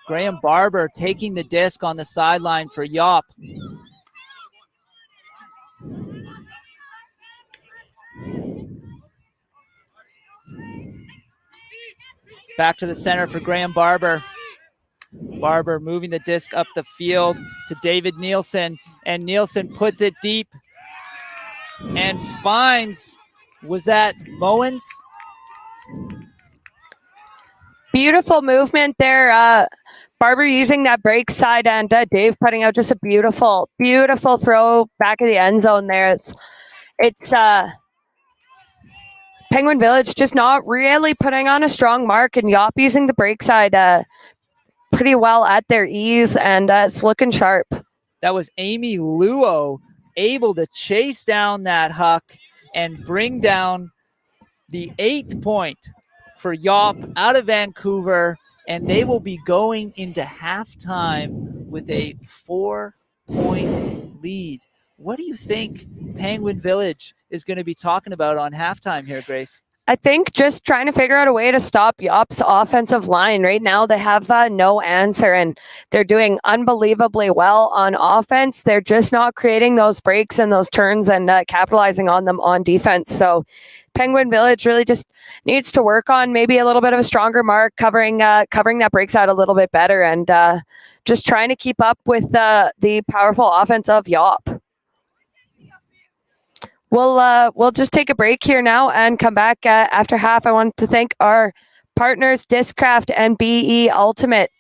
Speaker 3: Graham Barber taking the disc on the sideline for Yop. Back to the center for Graham Barber. Barber moving the disc up the field to David Nielsen, and Nielsen puts it deep and finds, was that Mowens?
Speaker 2: Beautiful movement there. Barber using that break side, and Dave putting out just a beautiful throw back of the end zone there. It's Penguin Village just not really putting on a strong mark, and Yop using the break side pretty well at their ease, and it's looking sharp.
Speaker 3: That was Amy Luo able to chase down that huck and bring down the 8th point for Yop out of Vancouver, and they will be going into halftime with a 4-point lead. What do you think Penguin Village is going to be talking about on halftime here, Grace?
Speaker 2: I think just trying to figure out a way to stop Yop's offensive line. Right now they have no answer, and they're doing unbelievably well on offense. They're just not creating those breaks and those turns and capitalizing on them on defense. So Penguin Village really just needs to work on maybe a little bit of a stronger mark, covering that breaks out a little bit better, and just trying to keep up with the powerful offense of Yop. We'll just take a break here now and come back after half. I want to thank our partners, Discraft and BE Ultimate.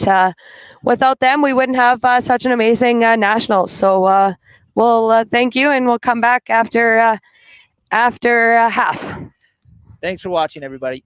Speaker 2: Without them, we wouldn't have such an amazing nationals. So we'll thank you, and we'll come back after half.
Speaker 3: Thanks for watching, everybody.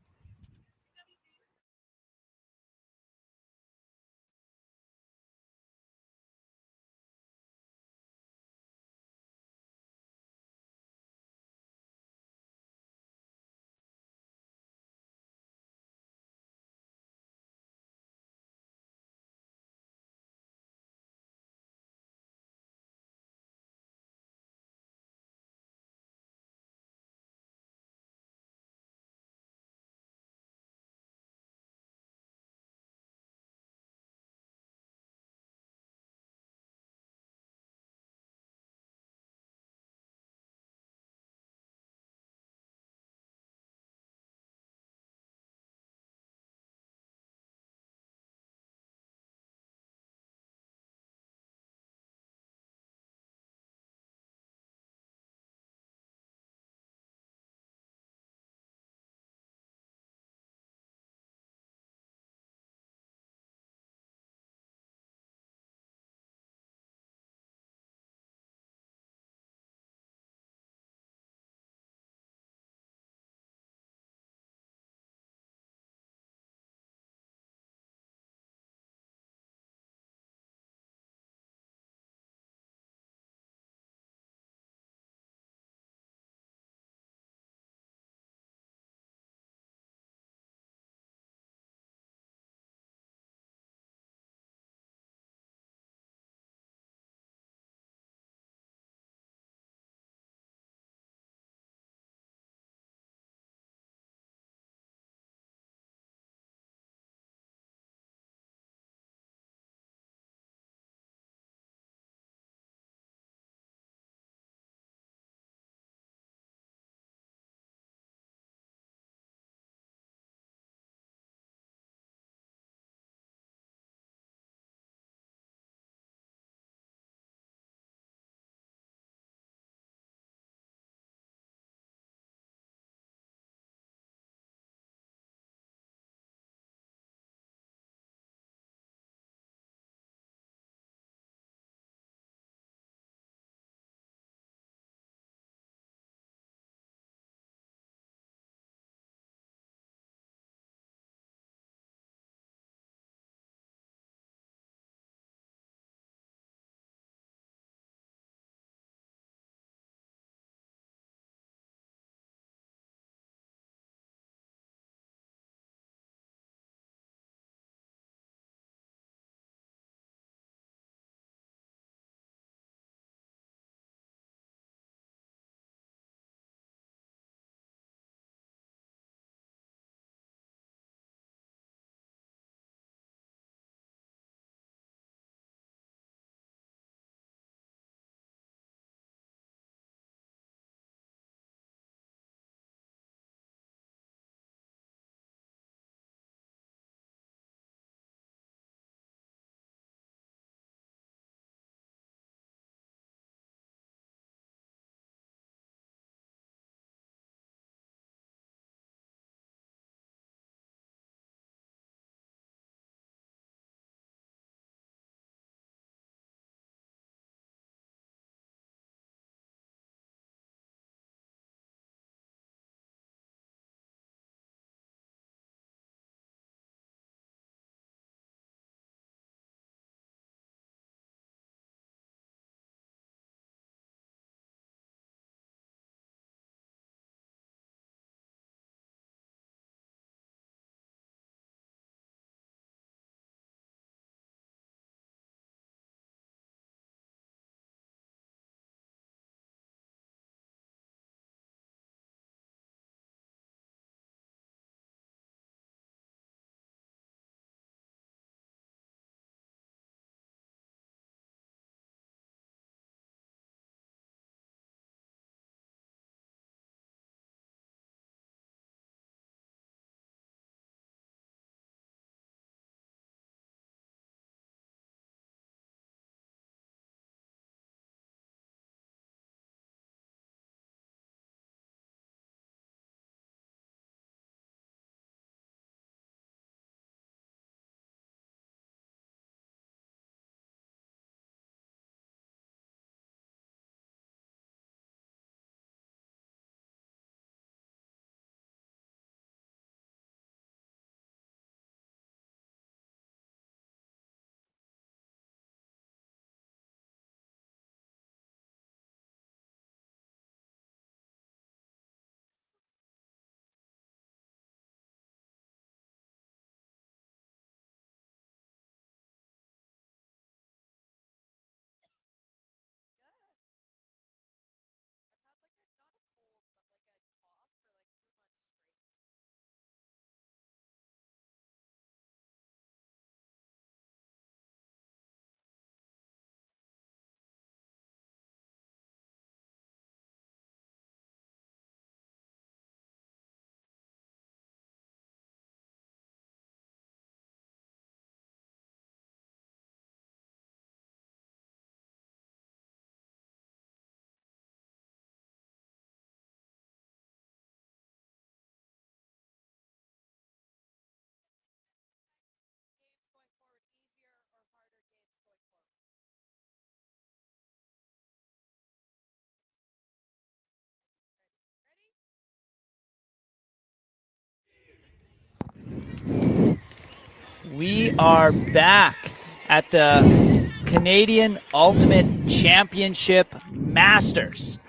Speaker 3: We are back at the Canadian Ultimate Championship Masters.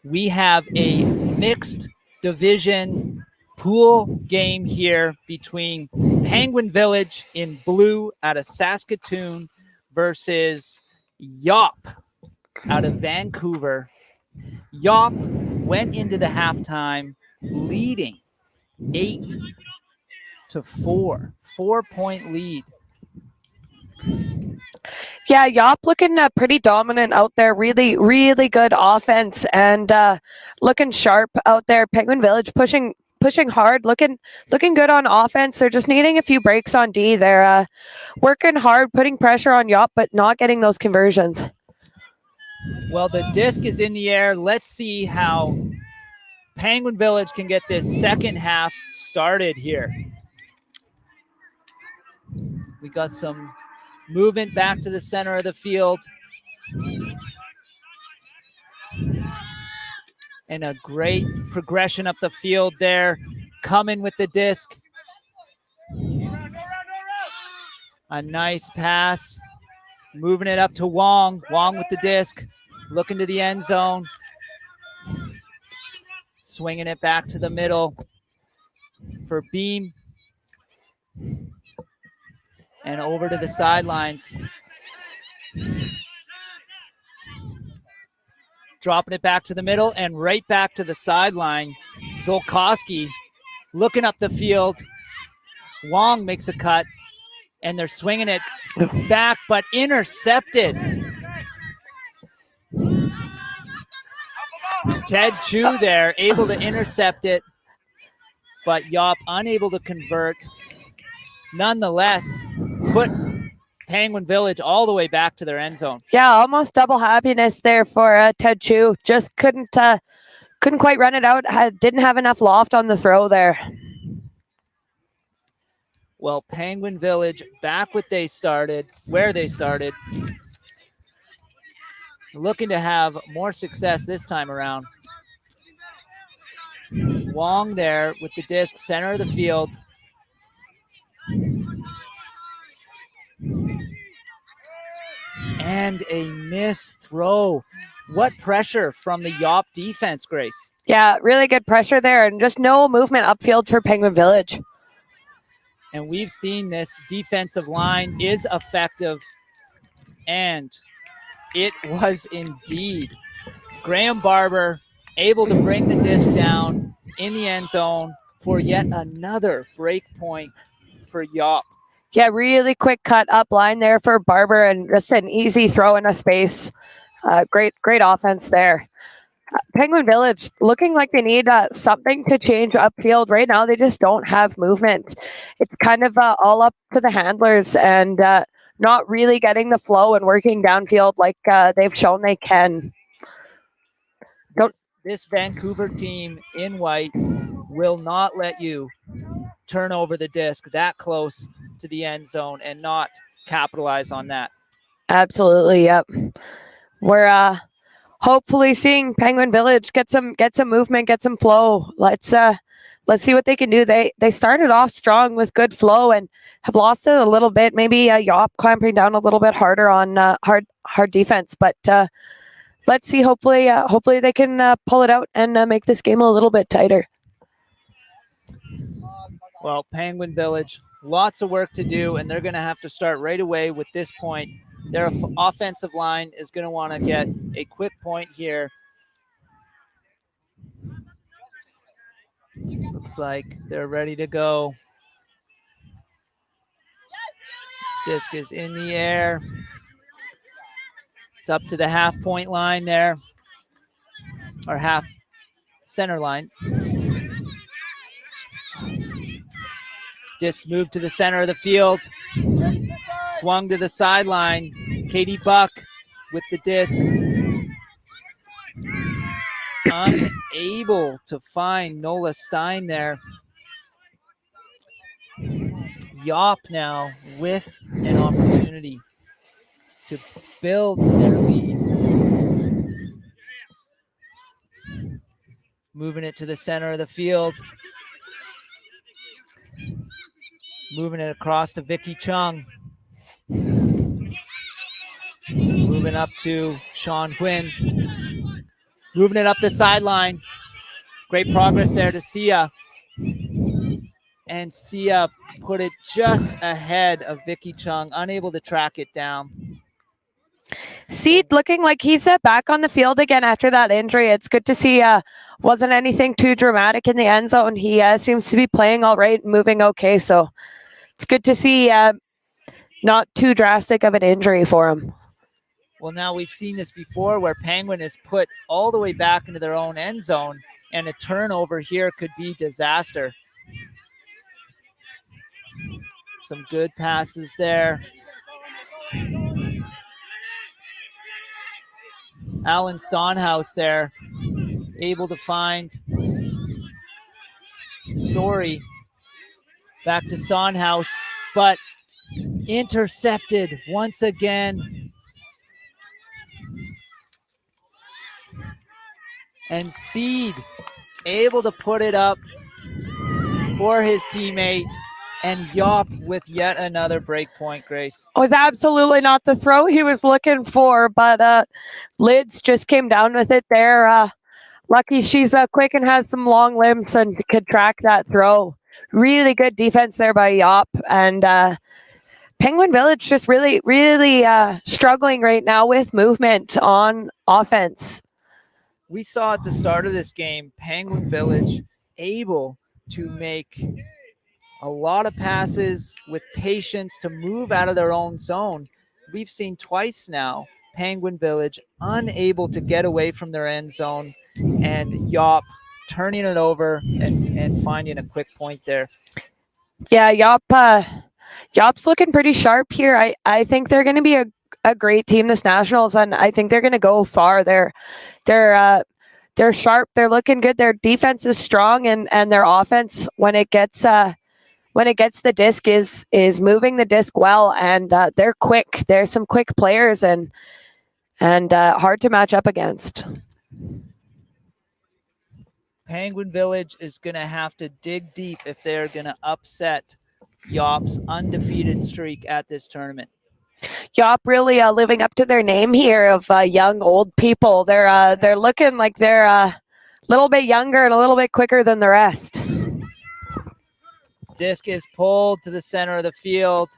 Speaker 3: We have a mixed division pool game here between Penguin Village in blue out of Saskatoon versus Yop out of Vancouver. Yop went into the halftime leading 8-4, 4-point lead.
Speaker 2: Yeah, Yop looking pretty dominant out there. Really, really good offense and looking sharp out there. Penguin Village pushing hard, looking good on offense. They're just needing a few breaks on D. They're working hard, putting pressure on Yop, but not getting those conversions.
Speaker 3: Well, the disc is in the air. Let's see how Penguin Village can get this second half started here. We got some movement back to the center of the field. And a great progression up the field there. Coming with the disc. A nice pass. Moving it up to Wong. Wong with the disc. Looking to the end zone. Swinging it back to the middle for Beam. And over to the sidelines. Dropping it back to the middle and right back to the sideline. Zolkowski looking up the field. Wong makes a cut, and they're swinging it back, but intercepted. Ted Chu there, able to intercept it, but Yop unable to convert. Nonetheless, put Penguin Village all the way back to their end zone.
Speaker 2: Yeah, almost double happiness there for Ted Chu. Just couldn't quite run it out. Didn't have enough loft on the throw there.
Speaker 3: Well, Penguin Village back where they started, looking to have more success this time around. Wong there with the disc, center of the field. And a missed throw. What pressure from the Yop defense, Grace?
Speaker 2: Yeah, really good pressure there and just no movement upfield for Penguin Village.
Speaker 3: And we've seen this defensive line is effective. And it was indeed. Graham Barber able to bring the disc down in the end zone for yet another break point for Yop.
Speaker 2: Yeah, really quick cut up line there for Barber and just an easy throw in a space. Great offense there. Penguin Village looking like they need something to change upfield. Right now, they just don't have movement. It's kind of all up to the handlers and not really getting the flow and working downfield like they've shown they can.
Speaker 3: This Vancouver team in white will not let you turn over the disc that close to the end zone and not capitalize on that.
Speaker 2: Absolutely, yep. We're hopefully seeing Penguin Village get some movement, get some flow. Let's see what they can do. They started off strong with good flow and have lost it a little bit. Maybe Yop clamping down a little bit harder on hard defense, but let's see. Hopefully they can pull it out and make this game a little bit tighter.
Speaker 3: Well, Penguin Village, lots of work to do, and they're going to have to start right away with this point. Their offensive line is going to want to get a quick point here. Looks like they're ready to go. Disc is in the air. It's up to the half-point line there, or half center line. Disc moved to the center of the field. Swung to the sideline. Katie Buck with the disc. Unable to find Nola Stein there. Yop now with an opportunity to build their lead. Moving it to the center of the field. Moving it across to Vicky Chung. Moving up to Sean Quinn. Moving it up the sideline. Great progress there to Sia. And Sia put it just ahead of Vicky Chung, unable to track it down.
Speaker 2: Seed looking like he's back on the field again after that injury. It's good to see. Wasn't anything too dramatic in the end zone. He seems to be playing all right and moving okay. So it's good to see not too drastic of an injury for him.
Speaker 3: Well, now we've seen this before where Penguin is put all the way back into their own end zone, and a turnover here could be disaster. Some good passes there. Alan Stonhouse there, able to find Story. Back to Stonhouse, but intercepted once again. And Seed able to put it up for his teammate, and Yop with yet another break point, Grace.
Speaker 2: It was absolutely not the throw he was looking for, but Lids just came down with it there. Lucky she's quick and has some long limbs and could track that throw. Really good defense there by Yop. And Penguin Village just really, really struggling right now with movement on offense.
Speaker 3: We saw at the start of this game, Penguin Village able to make a lot of passes with patience to move out of their own zone. We've seen twice now Penguin Village unable to get away from their end zone, and Yop turning it over and finding a quick point there.
Speaker 2: Yeah, Yop's looking pretty sharp here. I think they're going to be a great team this Nationals, and I think they're going to go far. They're sharp. They're looking good. Their defense is strong, and their offense, when it gets the disc, is moving the disc well, and they're quick. They're some quick players, and hard to match up against.
Speaker 3: Penguin Village is going to have to dig deep if they're going to upset Yop's undefeated streak at this tournament.
Speaker 2: Yop really living up to their name here of young old people. They're looking like they're a little bit younger and a little bit quicker than the rest.
Speaker 3: Disc is pulled to the center of the field.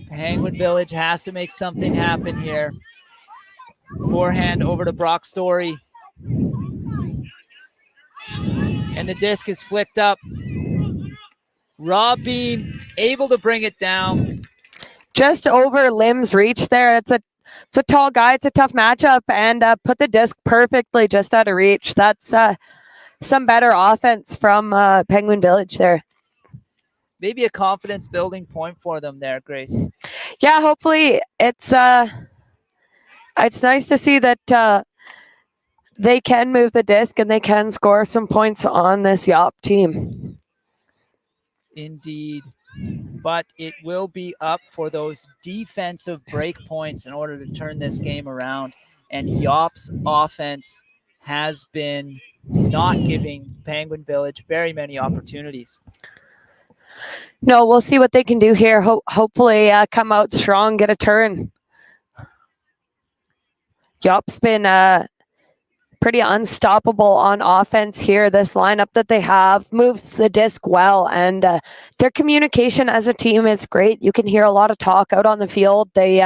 Speaker 3: Penguin Village has to make something happen here. Forehand over to Brock Story. And the disc is flicked up. Rob Beam able to bring it down.
Speaker 2: Just over Lim's reach there. It's a tall guy. It's a tough matchup, and put the disc perfectly just out of reach. That's some better offense from Penguin Village there.
Speaker 3: Maybe a confidence building point for them there, Grace.
Speaker 2: Yeah, hopefully it's nice to see that they can move the disc and they can score some points on this Yop team.
Speaker 3: Indeed. But it will be up for those defensive break points in order to turn this game around. And Yop's offense has been not giving Penguin Village very many opportunities.
Speaker 2: No, we'll see what they can do here. Hopefully come out strong, get a turn. Yop's been pretty unstoppable on offense here. This lineup that they have moves the disc well, and their communication as a team is great. You can hear a lot of talk out on the field. They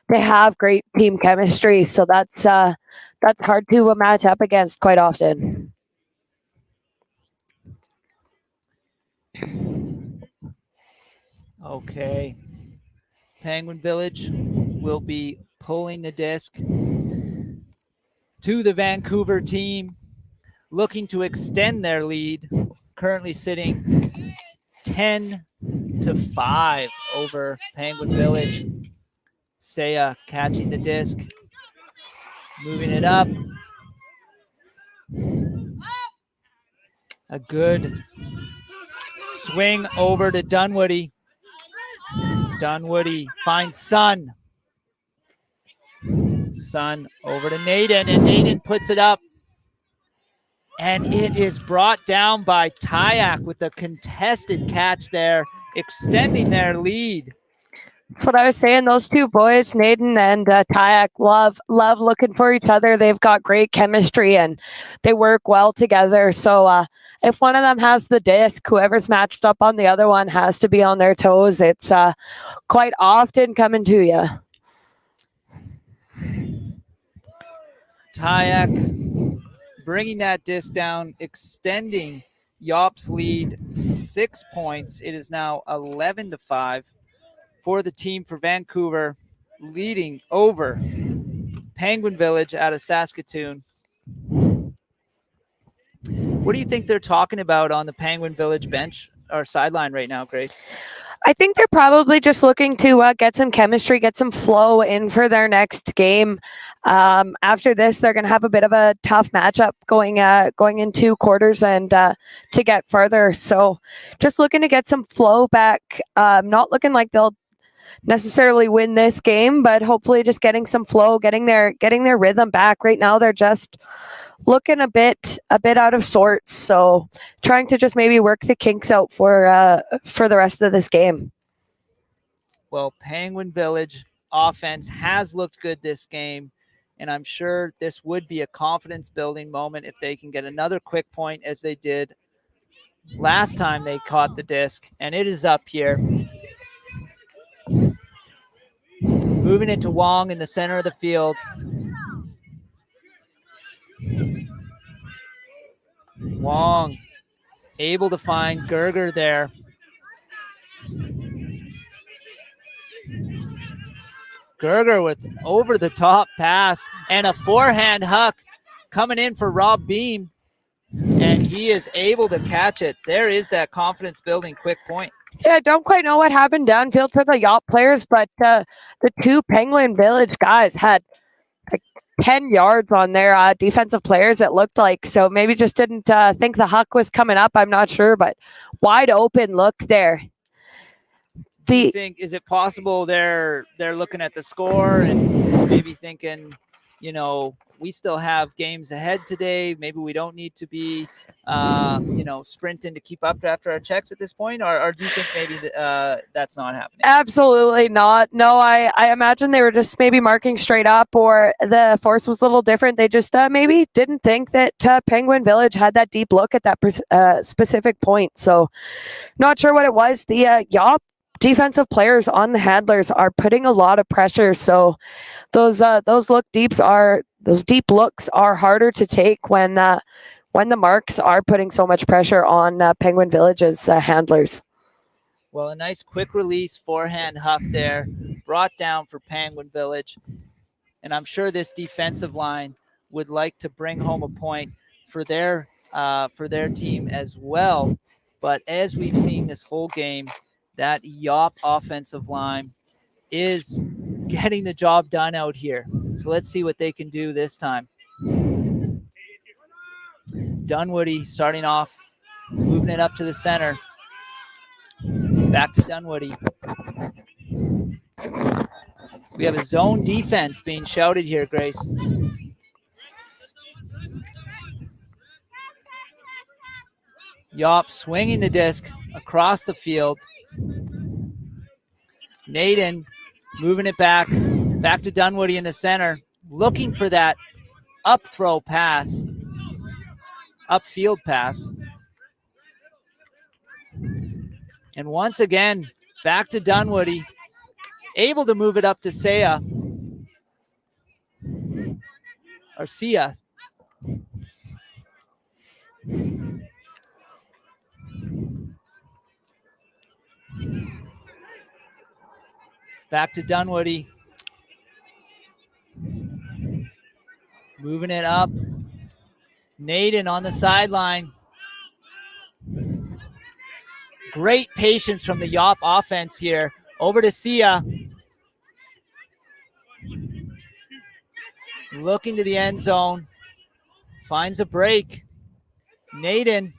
Speaker 2: have great team chemistry, so that's hard to match up against quite often.
Speaker 3: Okay. Penguin Village will be pulling the disc to the Vancouver team, looking to extend their lead, currently sitting 10-5 over Penguin Village. Saya catching the disc, moving it up. A good swing over to Dunwoody. Dunwoody finds Sun. Sun over to Naden, and Naden puts it up. And it is brought down by Tyak with a contested catch there, extending their lead.
Speaker 2: That's what I was saying. Those two boys, Naden and Tyak, love looking for each other. They've got great chemistry and they work well together. So if one of them has the disc, whoever's matched up on the other one has to be on their toes. It's quite often coming to you.
Speaker 3: Tyak bringing that disc down, extending Yop's lead 6 points. It is now 11-5 for the team for Vancouver, leading over Penguin Village out of Saskatoon. What do you think they're talking about on the Penguin Village bench or sideline right now, Grace?
Speaker 2: I think they're probably just looking to get some chemistry, get some flow in for their next game. After this, they're going to have a bit of a tough matchup going into quarters and to get further. So just looking to get some flow back. Not looking like they'll necessarily win this game, but hopefully just getting some flow, getting their rhythm back. Right now, they're just looking a bit out of sorts. So trying to just maybe work the kinks out for the rest of this game.
Speaker 3: Well, Penguin Village offense has looked good this game, and I'm sure this would be a confidence building moment if they can get another quick point as they did last time they caught the disc, and it is up here. Moving it to Wong in the center of the field. Wong able to find Gerger there. Gerger with over-the-top pass and a forehand huck coming in for Rob Beam, and he is able to catch it. There is that confidence-building quick point.
Speaker 2: Yeah, I don't quite know what happened downfield for the Yop players, but the two Penguin Village guys had like 10 yards on their defensive players, it looked like. So maybe just didn't think the huck was coming up. I'm not sure, but wide open look there.
Speaker 3: Do you think, is it possible they're looking at the score and maybe thinking, we still have games ahead today. Maybe we don't need to be, sprinting to keep up after our checks at this point, or do you think maybe that's not happening?
Speaker 2: Absolutely not. No, I imagine they were just maybe marking straight up, or the force was a little different. They just maybe didn't think that Penguin Village had that deep look at that specific point. So not sure what it was. The Yop defensive players on the handlers are putting a lot of pressure. So those deep looks are harder to take when the marks are putting so much pressure on Penguin Village's handlers.
Speaker 3: Well, a nice quick release forehand huck there, brought down for Penguin Village. And I'm sure this defensive line would like to bring home a point for their team as well. But as we've seen this whole game, that Yop offensive line is getting the job done out here. So let's see what they can do this time. Dunwoody starting off, moving it up to the center. Back to Dunwoody. We have a zone defense being shouted here, Grace. Yop swinging the disc across the field. Naden moving it back to Dunwoody in the center, looking for that upfield pass. And once again, back to Dunwoody, able to move it up to Sia. Back to Dunwoody. Moving it up. Naden on the sideline. Great patience from the Yop offense here. Over to Sia. Looking to the end zone. Finds a break. Naden.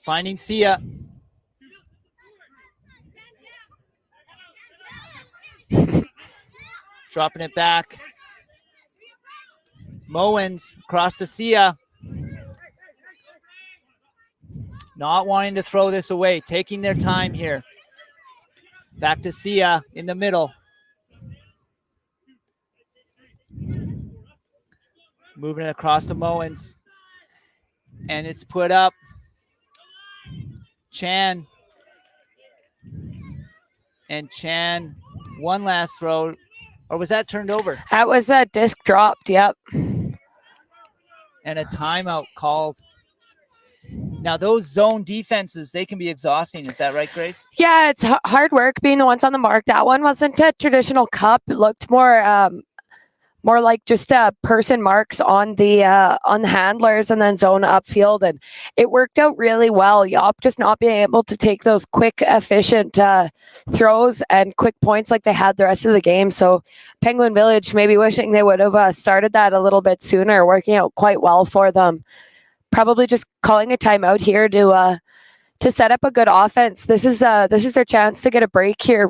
Speaker 3: Finding Sia. Dropping it back. Mowens across to Sia. Not wanting to throw this away, taking their time here. Back to Sia in the middle. Moving it across to Mowens. And it's put up. Chan. And Chan, one last throw. Or was that turned over?
Speaker 2: That was a disc dropped, yep.
Speaker 3: And a timeout called. Now, those zone defenses, they can be exhausting. Is that right, Grace?
Speaker 2: Yeah, it's hard work being the ones on the mark. That one wasn't a traditional cup. It looked more like just person marks on the handlers and then zone upfield, and it worked out really well. Yop just not being able to take those quick, efficient throws and quick points like they had the rest of the game. So Penguin Village maybe wishing they would have started that a little bit sooner, working out quite well for them. Probably just calling a timeout here to set up a good offense. This is their chance to get a break here.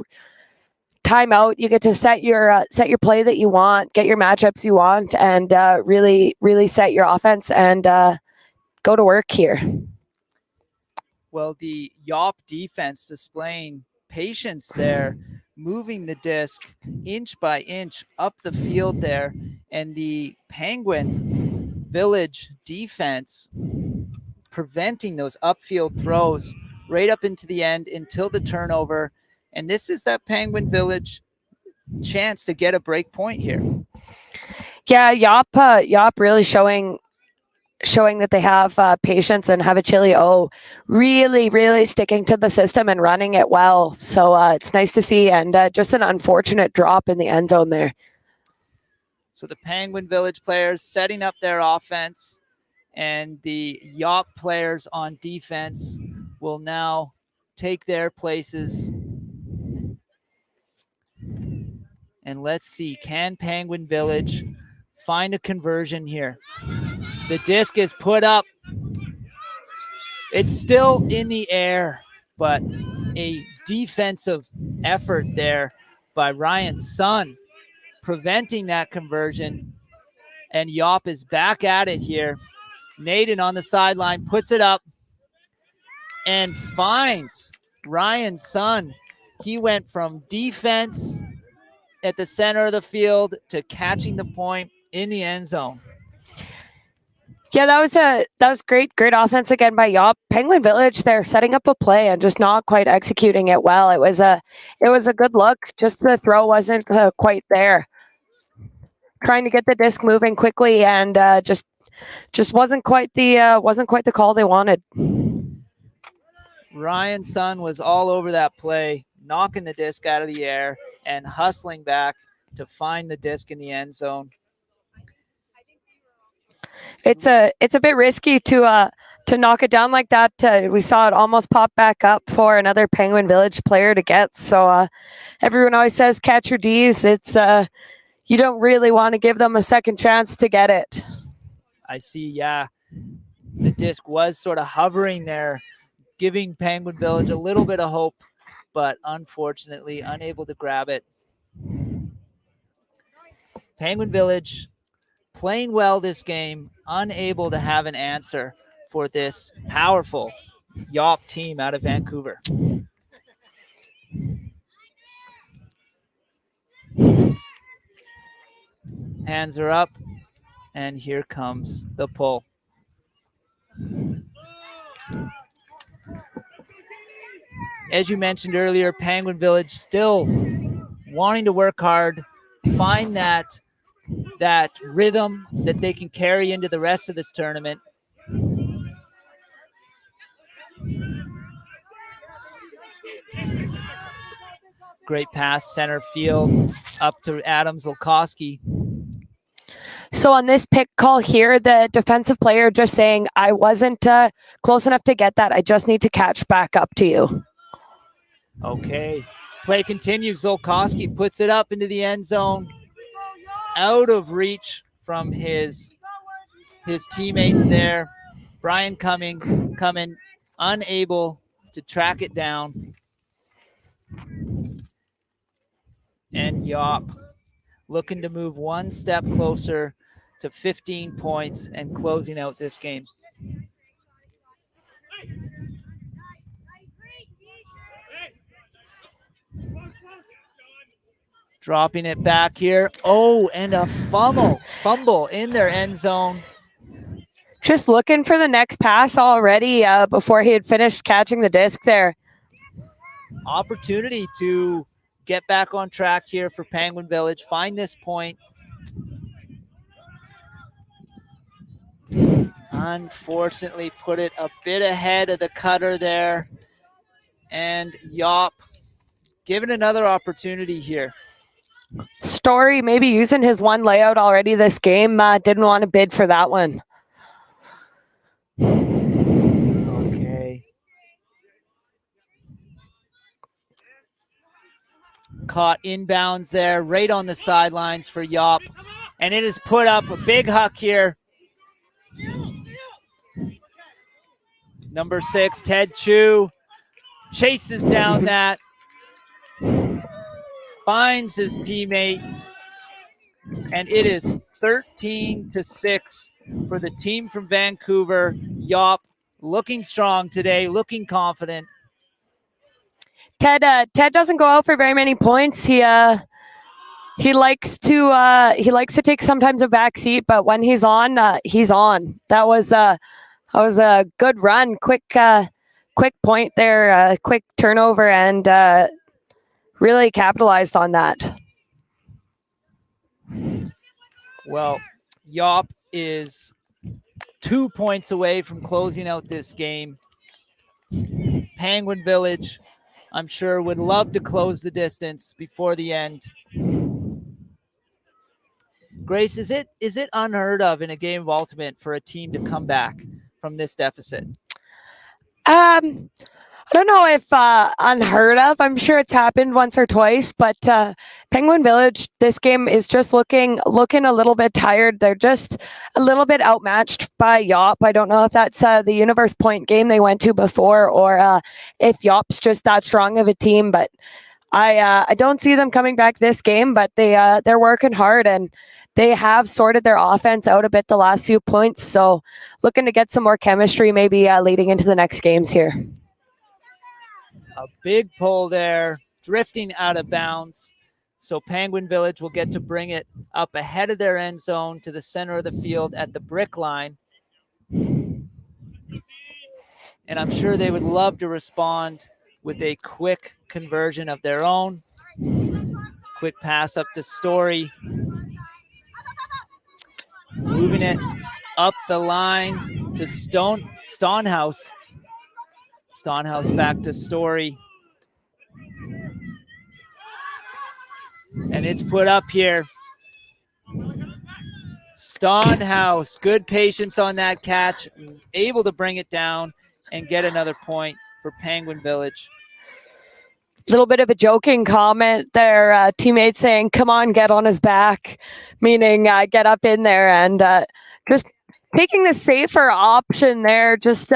Speaker 2: Timeout, you get to set your play that you want, get your matchups you want, and really set your offense and go to work here.
Speaker 3: Well, the Yop defense displaying patience there, moving the disc inch by inch up the field there, and the Penguin Village defense preventing those upfield throws right up into the end until the turnover. And this is that Penguin Village chance to get a break point here.
Speaker 2: Yeah, Yop really showing that they have patience and have a chili really sticking to the system and running it well. So it's nice to see, and just an unfortunate drop in the end zone there.
Speaker 3: So the Penguin Village players setting up their offense, and the Yop players on defense will now take their places. And let's see, can Penguin Village find a conversion here? The disc is put up. It's still in the air, but a defensive effort there by Ryan's son preventing that conversion. And Yop is back at it here. Naden on the sideline puts it up and finds Ryan's son. He went from defense at the center of the field to catching the point in the end zone.
Speaker 2: Yeah, that was great offense again by Yop. Penguin Village, they're setting up a play and just not quite executing it well. It was a good look. Just the throw wasn't quite there. Trying to get the disc moving quickly and just wasn't quite the call they wanted.
Speaker 3: Ryan's son was all over that play, knocking the disc out of the air and hustling back to find the disc in the end zone.
Speaker 2: It's a bit risky to knock it down like that. We saw it almost pop back up for another Penguin Village player to get. So everyone always says catch your D's. It's you don't really want to give them a second chance to get it.
Speaker 3: I see, yeah. The disc was sort of hovering there, giving Penguin Village a little bit of hope, but unfortunately unable to grab it. Penguin Village playing well this game, unable to have an answer for this powerful Yop team out of Vancouver. Hands are up, and here comes the pull. As you mentioned earlier, Penguin Village still wanting to work hard, find that rhythm that they can carry into the rest of this tournament. Great pass center field up to Adam Zolkowski.
Speaker 2: So on this pick call here, the defensive player just saying, I wasn't close enough to get that. I just need to catch back up to you.
Speaker 3: Okay. Play continues. Zolkowski puts it up into the end zone. Out of reach from his teammates there. Brian coming, unable to track it down. And Yop looking to move one step closer to 15 points and closing out this game. Dropping it back here. Oh, and a fumble in their end zone.
Speaker 2: Just looking for the next pass already before he had finished catching the disc there.
Speaker 3: Opportunity to get back on track here for Penguin Village. Find this point. Unfortunately, put it a bit ahead of the cutter there. And Yop given another opportunity here.
Speaker 2: Story maybe using his one layout already this game. Didn't want to bid for that one.
Speaker 3: Okay. Caught inbounds there, right on the sidelines for Yop. And it is put up a big huck here. Number 6, Ted Chu, chases down that. Finds his teammate. And it is 13-6 for the team from Vancouver. Yop looking strong today, looking confident.
Speaker 2: Ted doesn't go out for very many points. He likes to take sometimes a back seat, but when he's on, he's on. That was a good run, quick point there, quick turnover, and really capitalized on that.
Speaker 3: Well, Yop is 2 points away from closing out this game. Penguin Village, I'm sure, would love to close the distance before the end. Grace, is it unheard of in a game of Ultimate for a team to come back from this deficit?
Speaker 2: I don't know if unheard of. I'm sure it's happened once or twice, but Penguin Village, this game is just looking a little bit tired. They're just a little bit outmatched by Yop. I don't know if that's the Universe Point game they went to before, or if Yop's just that strong of a team. But I don't see them coming back this game. But they're working hard, and they have sorted their offense out a bit the last few points. So looking to get some more chemistry, maybe leading into the next games here.
Speaker 3: A big pull there, drifting out of bounds. So Penguin Village will get to bring it up ahead of their end zone to the center of the field at the brick line. And I'm sure they would love to respond with a quick conversion of their own. Quick pass up to Story. Moving it up the line to Stonehouse. Stonehouse back to Story. And it's put up here. Stonehouse, good patience on that catch. Able to bring it down and get another point for Penguin Village.
Speaker 2: Little bit of a joking comment there. Teammates saying, come on, get on his back, meaning get up in there, and just taking the safer option there, just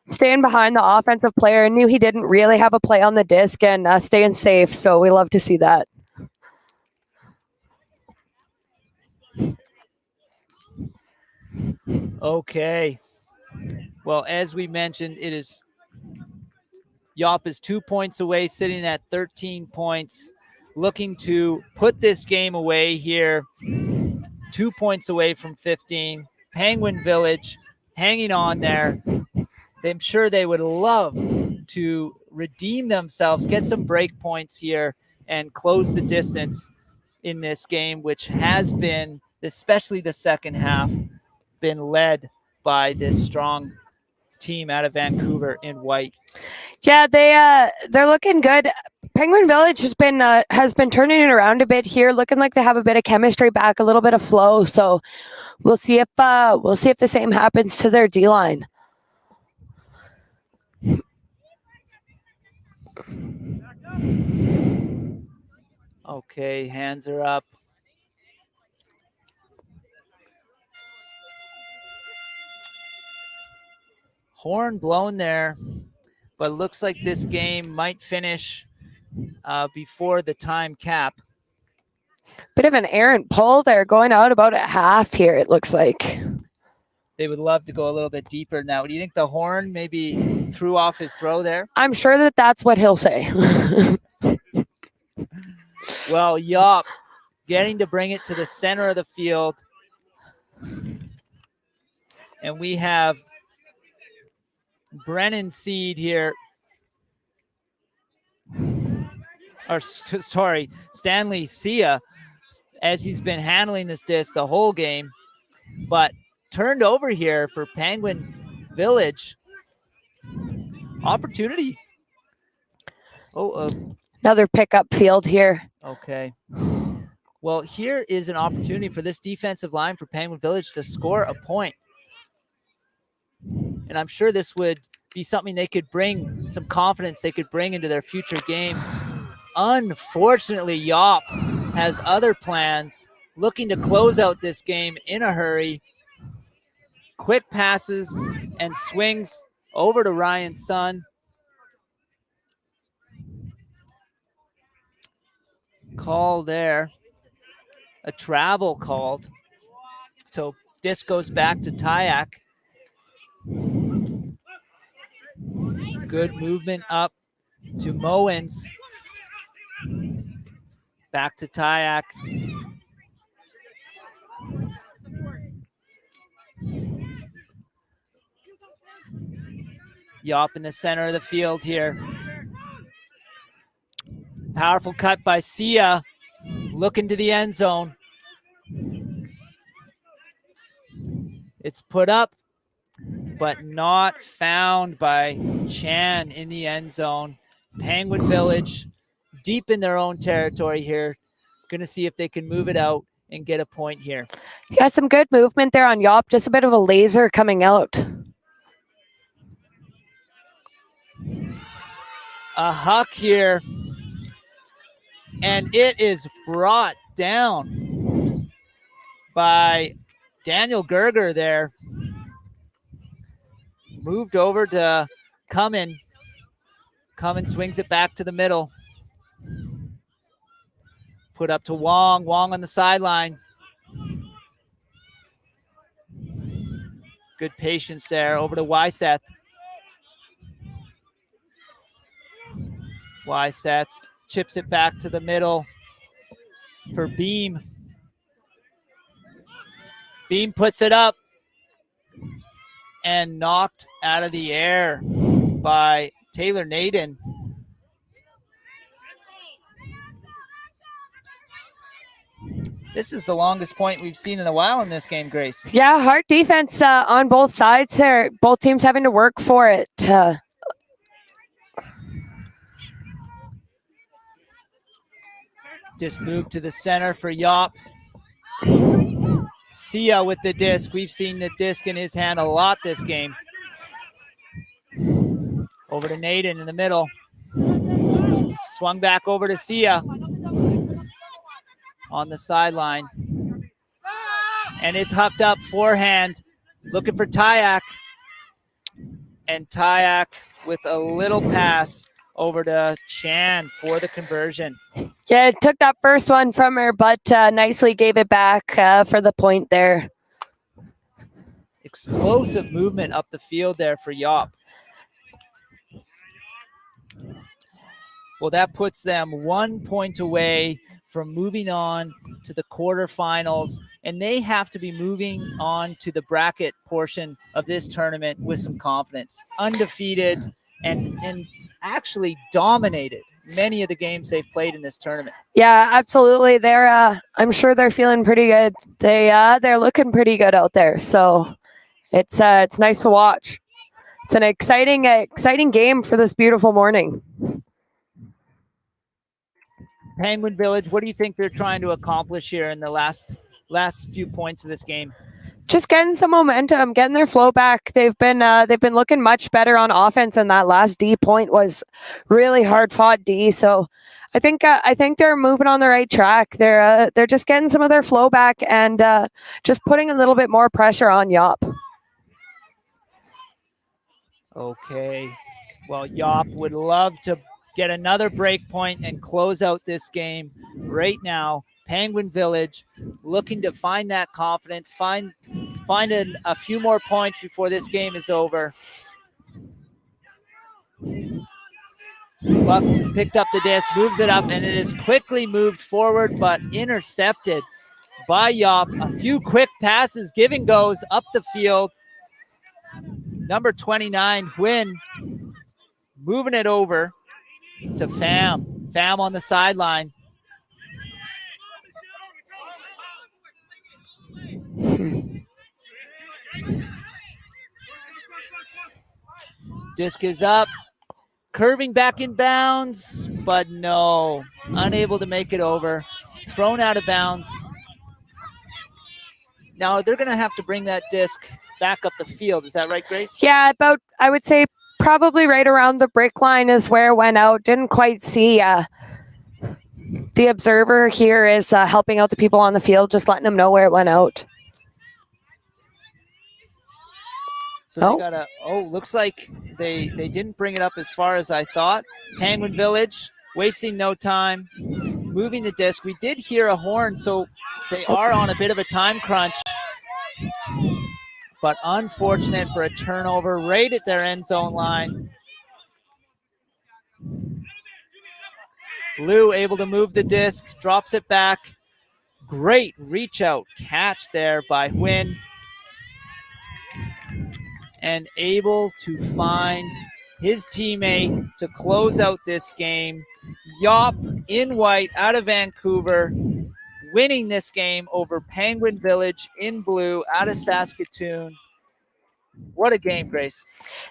Speaker 2: staying behind the offensive player. Knew he didn't really have a play on the disc, and staying safe. So we love to see that.
Speaker 3: Okay. Well, as we mentioned, it is Yop is 2 points away, sitting at 13 points, looking to put this game away here. 2 points away from 15. Penguin Village hanging on there. I'm sure they would love to redeem themselves, get some break points here, and close the distance in this game, which has been, especially the second half, been led by this strong team out of Vancouver in white.
Speaker 2: Yeah, they're looking good. Penguin Village has been turning it around a bit here, looking like they have a bit of chemistry back, a little bit of flow. So we'll see if the same happens to their D-line.
Speaker 3: Okay, hands are up. Horn blown there, but looks like this game might finish before the time cap.
Speaker 2: Bit of an errant pull there, going out about at half here, it looks like.
Speaker 3: They would love to go a little bit deeper now. Do you think the horn maybe threw off his throw there?
Speaker 2: I'm sure that that's what he'll say.
Speaker 3: Well, Yop getting to bring it to the center of the field. And we have Brennan Seed here. Or, sorry, Stanley Sia, as he's been handling this disc the whole game. But turned over here for Penguin Village. Opportunity.
Speaker 2: Another pickup field here.
Speaker 3: Okay. Well, here is an opportunity for this defensive line for Penguin Village to score a point. And I'm sure this would be something they could bring, some confidence they could bring into their future games. Unfortunately, Yop has other plans, looking to close out this game in a hurry. Quick passes and swings over to Ryan Sun. Call there. A travel called. So disc goes back to Tyak. Good movement up to Mowens. Back to Tyak. Yop in the center of the field here. Powerful cut by Sia. Looking to the end zone. It's put up, but not found by Chan in the end zone. Penguin Village deep in their own territory here. Going to see if they can move it out and get a point here.
Speaker 2: Yeah, some good movement there on Yop. Just a bit of a laser coming out.
Speaker 3: A huck here. And it is brought down by Daniel Gerger there. Moved over to Cummins. Cummins swings it back to the middle. Put up to Wong. Wong on the sideline. Good patience there. Over to Wyseth. Wyseth chips it back to the middle for Beam. Beam puts it up and knocked out of the air by Taylor Naden. This is the longest point we've seen in a while in this game, Grace.
Speaker 2: Yeah, hard defense on both sides there. Both teams having to work for it.
Speaker 3: Disc moved to the center for Yop. Sia with the disc. We've seen the disc in his hand a lot this game. Over to Naden in the middle. Swung back over to Sia on the sideline. And it's hucked up forehand. Looking for Tyak. And Tyak with a little pass over to Chan for the conversion.
Speaker 2: Yeah, took that first one from her, but nicely gave it back for the point there.
Speaker 3: Explosive movement up the field there for Yop. Well, that puts them 1 point away from moving on to the quarterfinals, and they have to be moving on to the bracket portion of this tournament with some confidence. Undefeated and actually dominated many of the games they've played in this tournament.
Speaker 2: Yeah, absolutely. They're I'm sure they're feeling pretty good. They're looking pretty good out there. So it's nice to watch. It's an exciting game for this beautiful morning.
Speaker 3: Penguin Village, what do you think they're trying to accomplish here in the last few points of this game?
Speaker 2: Just getting some momentum, getting their flow back. They've been looking much better on offense, and that last D point was really hard fought D. So I think they're moving on the right track. They're just getting some of their flow back and just putting a little bit more pressure on Yop.
Speaker 3: Okay. Well, Yop would love to get another break point and close out this game right now. Penguin Village looking to find that confidence, find a few more points before this game is over. Buck picked up the disc, moves it up, and it is quickly moved forward, but intercepted by Yop. A few quick passes, giving goes up the field. Number 29, Huynh, moving it over to Pham. Pham on the sideline. Disc is up, curving back in bounds, but no, unable to make it over. Thrown out of bounds. Now they're going to have to bring that disc back up the field. Is that right, Grace?
Speaker 2: Yeah, about, I would say probably right around the break line is where it went out. Didn't quite see. The observer here is helping out the people on the field, just letting them know where it went out.
Speaker 3: So they got looks like they didn't bring it up as far as I thought. Penguin Village, wasting no time, moving the disc. We did hear a horn, so they are on a bit of a time crunch. But unfortunate for a turnover right at their end zone line. Lou able to move the disc, drops it back. Great reach out catch there by Huynh. And able to find his teammate to close out this game. Yop in white out of Vancouver, winning this game over Penguin Village in blue out of Saskatoon. What a game, Grace.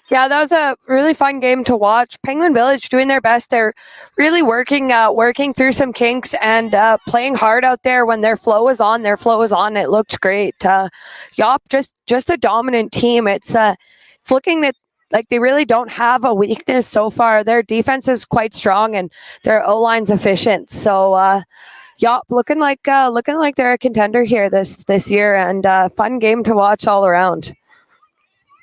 Speaker 2: Yeah, that was a really fun game to watch. Penguin Village doing their best. They're really working through some kinks and playing hard out there. When their flow was on, It looked great. Yop, just a dominant team. It's looking that like they really don't have a weakness so far. Their defense is quite strong and their O-line's efficient. So Yop looking like they're a contender here this year, and fun game to watch all around.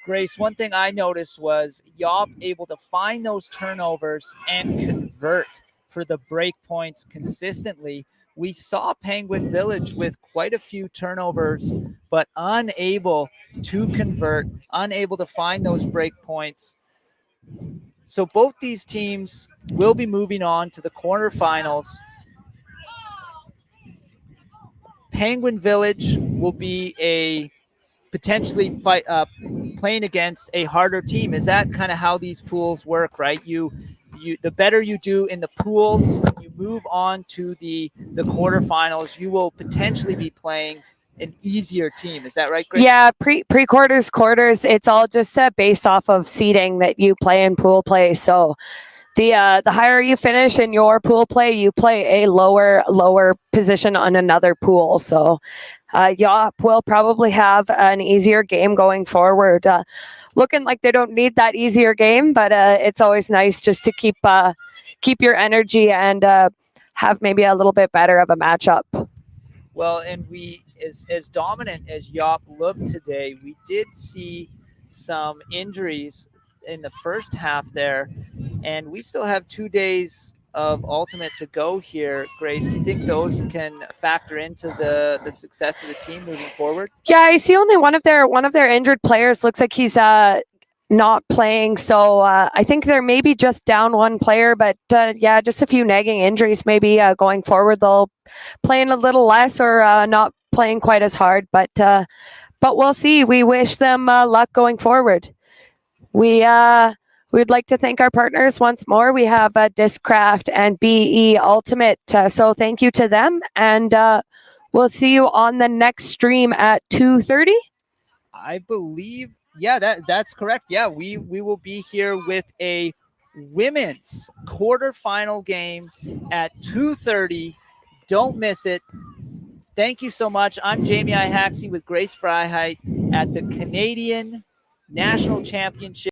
Speaker 3: Grace, one thing I noticed was Yop able to find those turnovers and convert for the break points consistently. We saw Penguin Village with quite a few turnovers, but unable to convert, unable to find those break points. So both these teams will be moving on to the quarterfinals. Penguin Village will be potentially playing against a harder team. Is that kind of how these pools work, right? The better you do in the pools, when you move on to the quarterfinals, you will potentially be playing an easier team. Is that right, Grace?
Speaker 2: Yeah, pre-quarters, quarters, it's all just based off of seeding that you play in pool play. So the higher you finish in your pool play, you play a lower position on another pool. So Yop will probably have an easier game going forward. Looking like they don't need that easier game, but it's always nice just to keep your energy and have maybe a little bit better of a matchup.
Speaker 3: Well, and we, as dominant as Yop looked today, we did see some injuries in the first half there, and we still have 2 days of ultimate to go here. Grace, do you think those can factor into the success of the team moving forward?
Speaker 2: Yeah, I see only one of their injured players. Looks like he's not playing, so I think they're maybe just down one player, but yeah, just a few nagging injuries. Maybe going forward they'll play in a little less or not playing quite as hard, but we'll see. We wish them luck going forward. We'd like to thank our partners once more. We have Discraft and BE Ultimate, so thank you to them, and we'll see you on the next stream at 2:30.
Speaker 3: I believe, yeah, that's correct. Yeah, we will be here with a women's quarterfinal game at 2:30. Don't miss it. Thank you so much. I'm Jamie Ihaxie with Grace Freiheit at the Canadian National Championship.